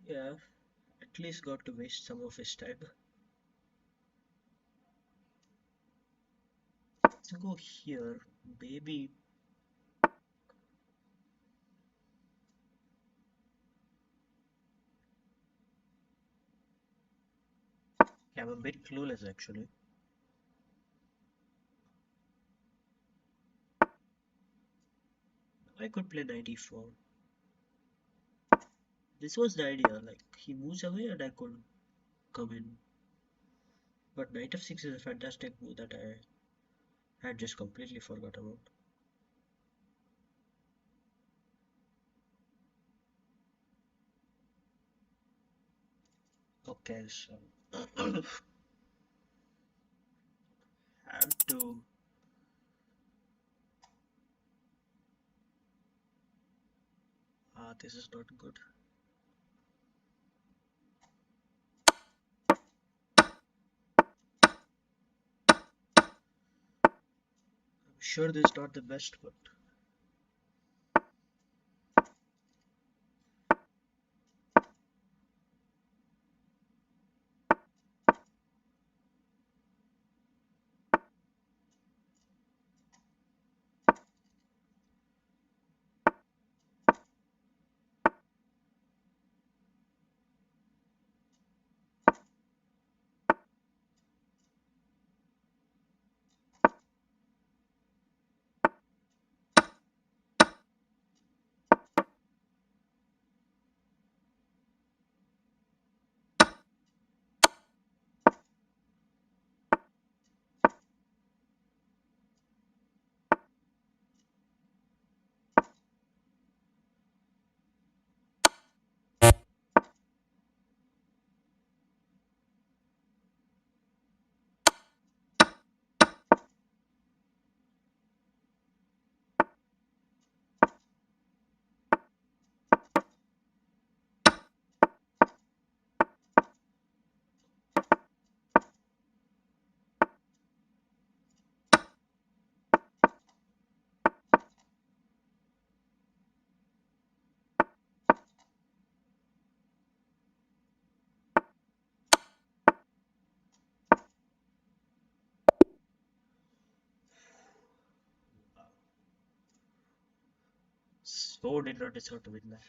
[SPEAKER 3] Yeah, at least got to waste some of his time. Let's go here, maybe. Yeah, I'm a bit clueless actually.
[SPEAKER 2] I could play knight e4. This was the idea, like he moves away and I could come in. But knight f6 is a fantastic move that I had just completely forgot about. Okay, so have to. This is not good. I'm sure this is not the best, but so did not deserve to win that.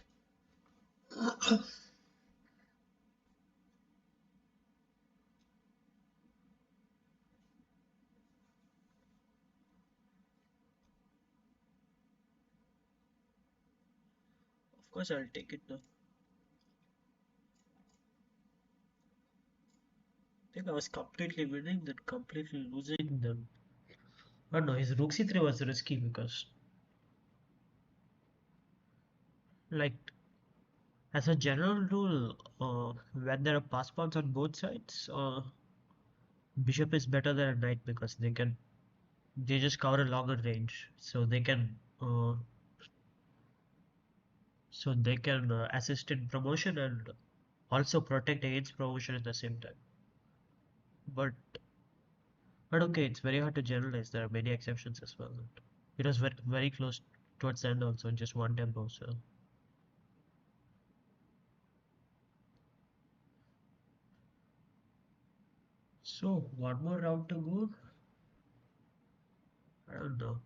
[SPEAKER 2] Of course, I'll take it now. I think I was completely winning, then completely losing, then. Oh no, his rook c3 was risky because, like, as a general rule, when there are pass pawns on both sides, bishop is better than a knight because they just cover a longer range, so they can assist in promotion and also protect against promotion at the same time. But but okay, it's very hard to generalize. There are many exceptions as well. It was very close towards the end also, just one tempo. So one more round to go. I don't know.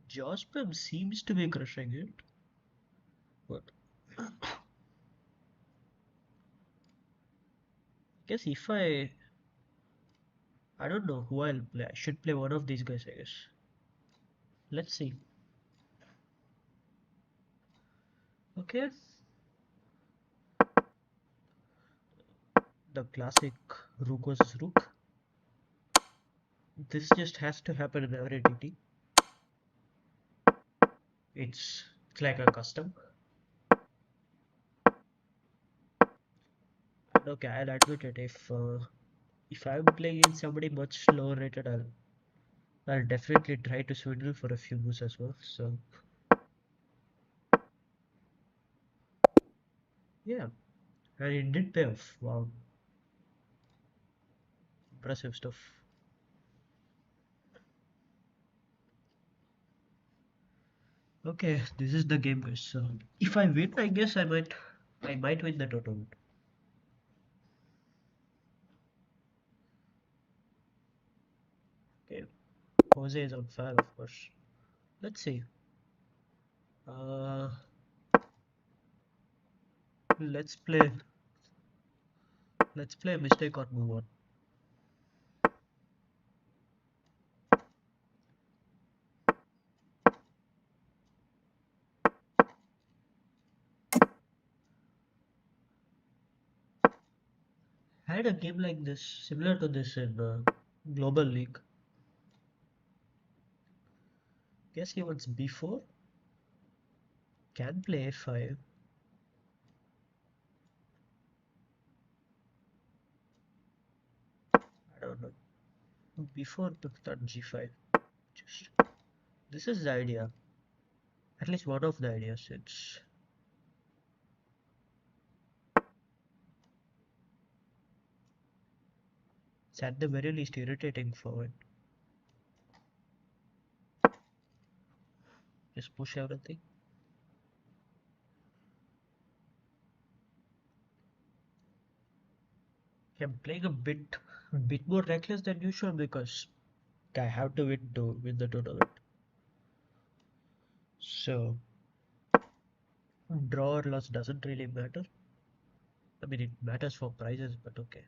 [SPEAKER 2] Jospem seems to be crushing it, but I guess if I don't know who I'll play. I should play one of these guys, I guess. Let's see. Okay. The classic rook versus rook. This just has to happen in every TT. It's like a custom. And okay, I'll admit it. If I'm playing in somebody much lower rated, I'll definitely try to swindle for a few moves as well. So yeah, and it did pay off. Wow, impressive stuff. Okay, this is the game, guys. So if I win, I guess I might win the tournament. Okay, Jose is on fire, of course. Let's see. Uh, let's play. Let's play a mistake on move on.
[SPEAKER 3] I had a game like this, similar to this in Global League. Guess he wants b4. Can play a5. I don't know. b4 took on g5. Just this is the idea. At least one of the ideas. It's at the very least irritating for it. Just push everything. I'm playing a bit more reckless than usual because I have to win the tournament. So draw or loss doesn't really matter. I mean, it matters for prizes, but okay.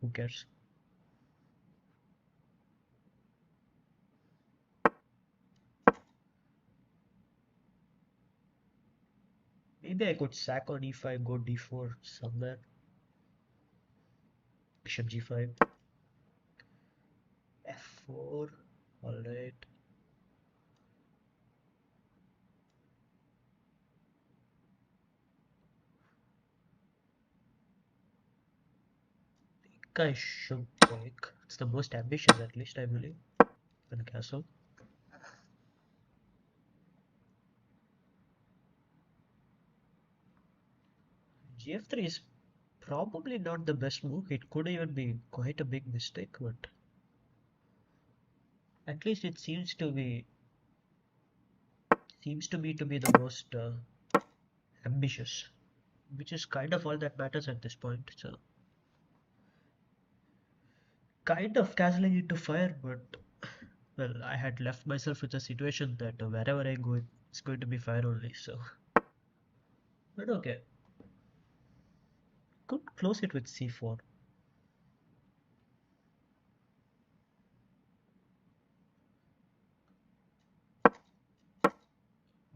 [SPEAKER 3] Who cares? Maybe I could sack on e5, go d4 somewhere. Bishop g5. f4. Alright. I should take. It's the most ambitious, at least, I believe. And castle. Gf3 is probably not the best move. It could even be quite a big mistake, but at least it seems to me to be the most ambitious, which is kind of all that matters at this point. So kind of castling into fire, but well, I had left myself with a situation that wherever I go, it's going to be fire only. So, but okay, could close it with c4.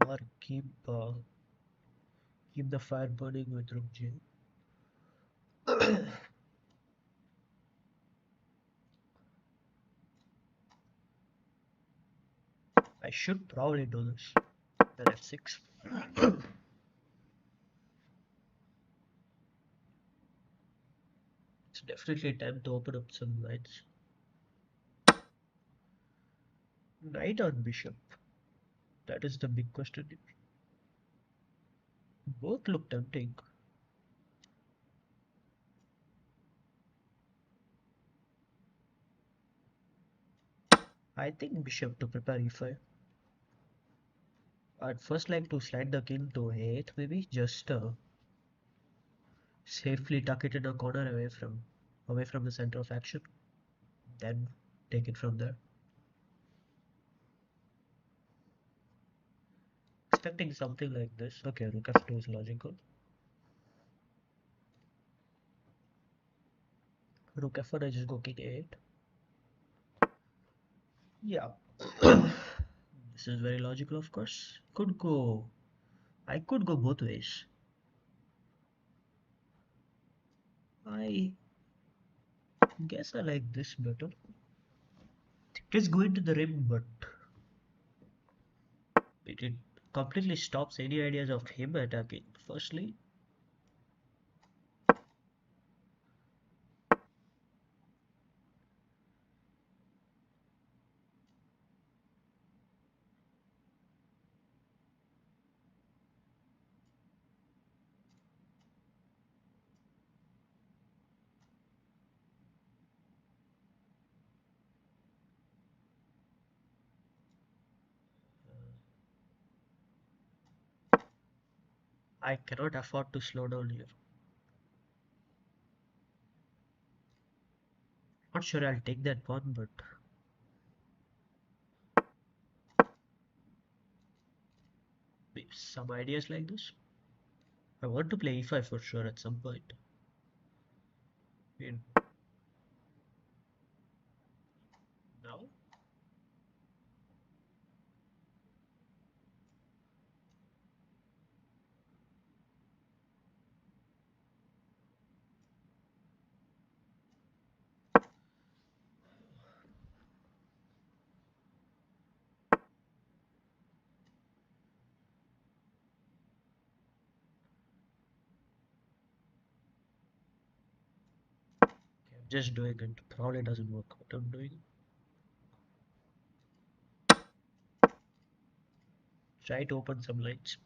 [SPEAKER 3] Or keep the fire burning with rook g. I should probably do this. Then f6. It's definitely time to open up some lines. Knight or bishop? That is the big question here. Both look tempting. I think bishop to prepare e5. I'd first like to slide the king to a8 maybe, just safely tuck it in a corner away from the center of action. Then take it from there. Expecting something like this. Okay, rook f2 is logical. Rook f1, I just go king a8. Yeah. This is very logical, of course. I could go both ways. I guess I like this better. Let's go into the rim, but it completely stops any ideas of him attacking. Firstly, I cannot afford to slow down here. Not sure I'll take that pawn, but some ideas like this. I want to play e5 for sure at some point. In now, Just doing it probably doesn't work what I'm doing. Try to open some lines.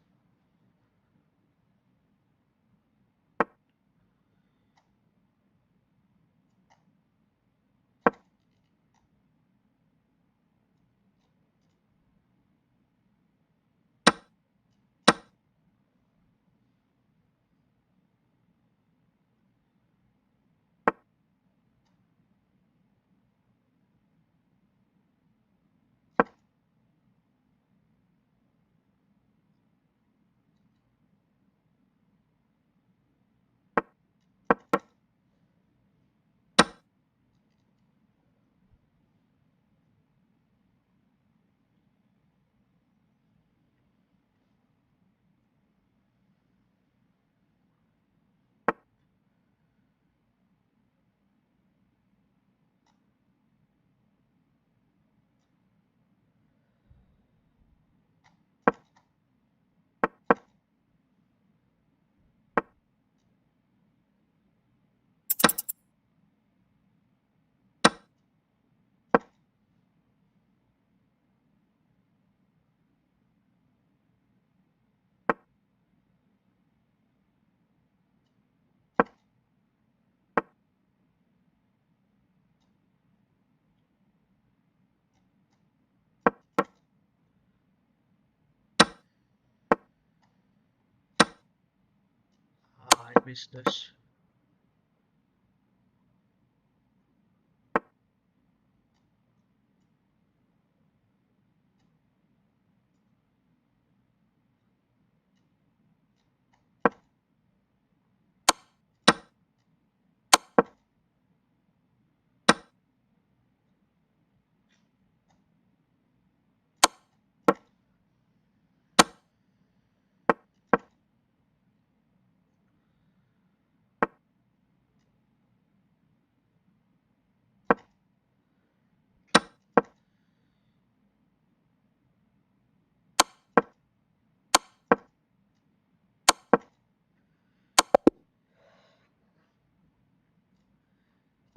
[SPEAKER 3] I missed this.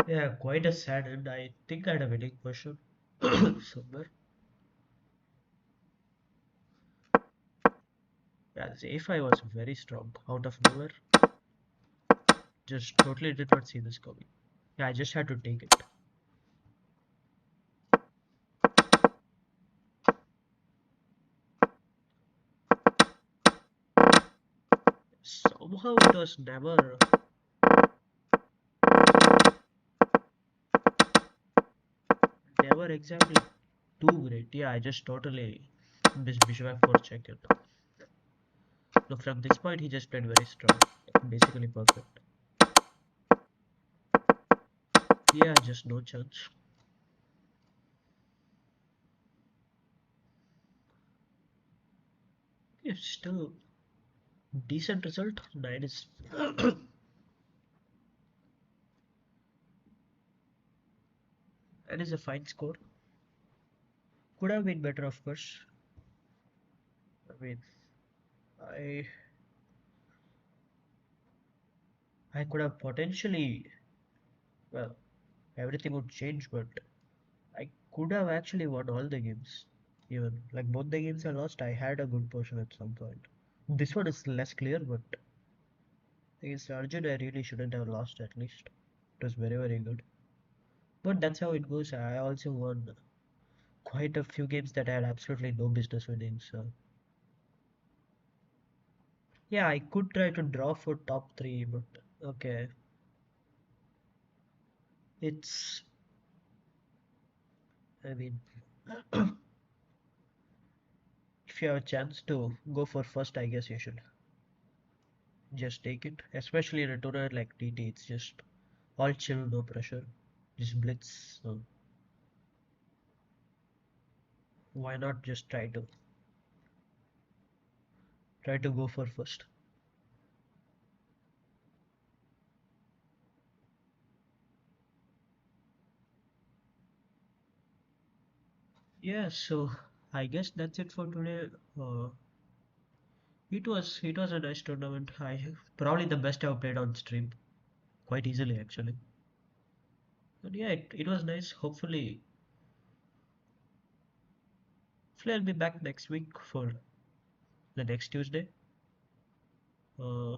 [SPEAKER 3] Yeah, quite a sad end. I think I had a winning question somewhere. Yeah, this A5 was very strong out of nowhere. Just totally did not see this coming. Yeah, I just had to take it. Somehow it was never exactly too great. Yeah, I just totally missed bishop f4 check it. So from this point he just played very strong. Basically perfect. Yeah, just no chance. Yeah, still decent result. 9 is that is a fine score. Could have been better, of course. I mean, I I could have potentially, well, everything would change, but I could have actually won all the games. Even like both the games I lost, I had a good portion at some point. This one is less clear, but against Arjun, I really shouldn't have lost at least. It was very, very good. But that's how it goes. I also won quite a few games that I had absolutely no business winning. So yeah, I could try to draw for top three, but okay, it's. I mean, if you have a chance to go for first, I guess you should just take it. Especially in a tournament like TT, it's just all chill, no pressure, just blitz. So why not just try to go for first? Yeah, so I guess that's it for today. It was a nice tournament. I probably the best I've played on stream, quite easily actually. And yeah, it was nice. Hopefully I'll be back next week for the next Tuesday. Uh,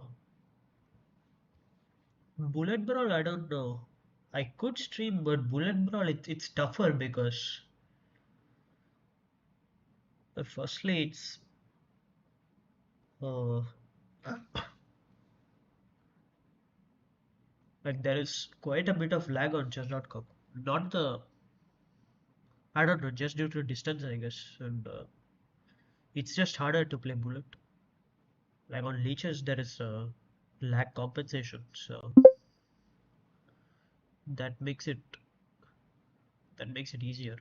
[SPEAKER 3] Bullet Brawl, I don't know. I could stream, but Bullet Brawl, it's tougher because firstly, it's uh, like there is quite a bit of lag on chess.com. Not the, I don't know, just due to distance, I guess. And it's just harder to play Bullet. Like on Leeches, there is lag compensation, so that makes it that makes it easier.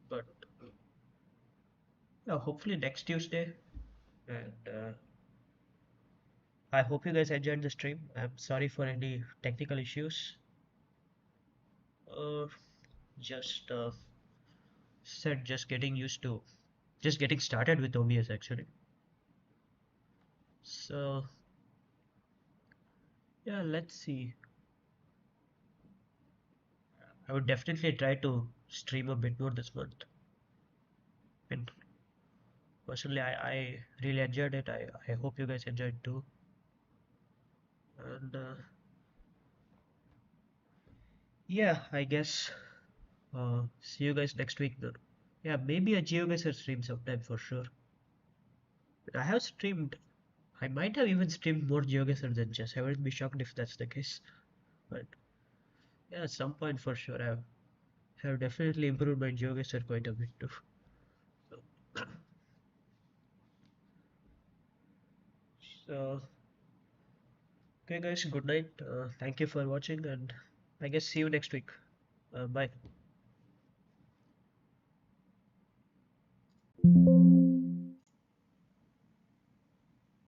[SPEAKER 3] But yeah, hopefully next Tuesday. And I hope you guys enjoyed the stream. I'm sorry for any technical issues. Uh, just said just getting started with OBS actually. So yeah, let's see. I would definitely try to stream a bit more this month. And personally, I really enjoyed it. I hope you guys enjoyed too. And yeah, I guess see you guys next week then. Yeah, maybe a GeoGuessr stream sometime for sure. I have streamed. I might have even streamed more GeoGuessr than chess. I wouldn't be shocked if that's the case. But yeah, at some point for sure, have definitely improved my GeoGuessr quite a bit too. So, so okay, guys, good night. Thank you for watching, and I guess see you next week. Bye.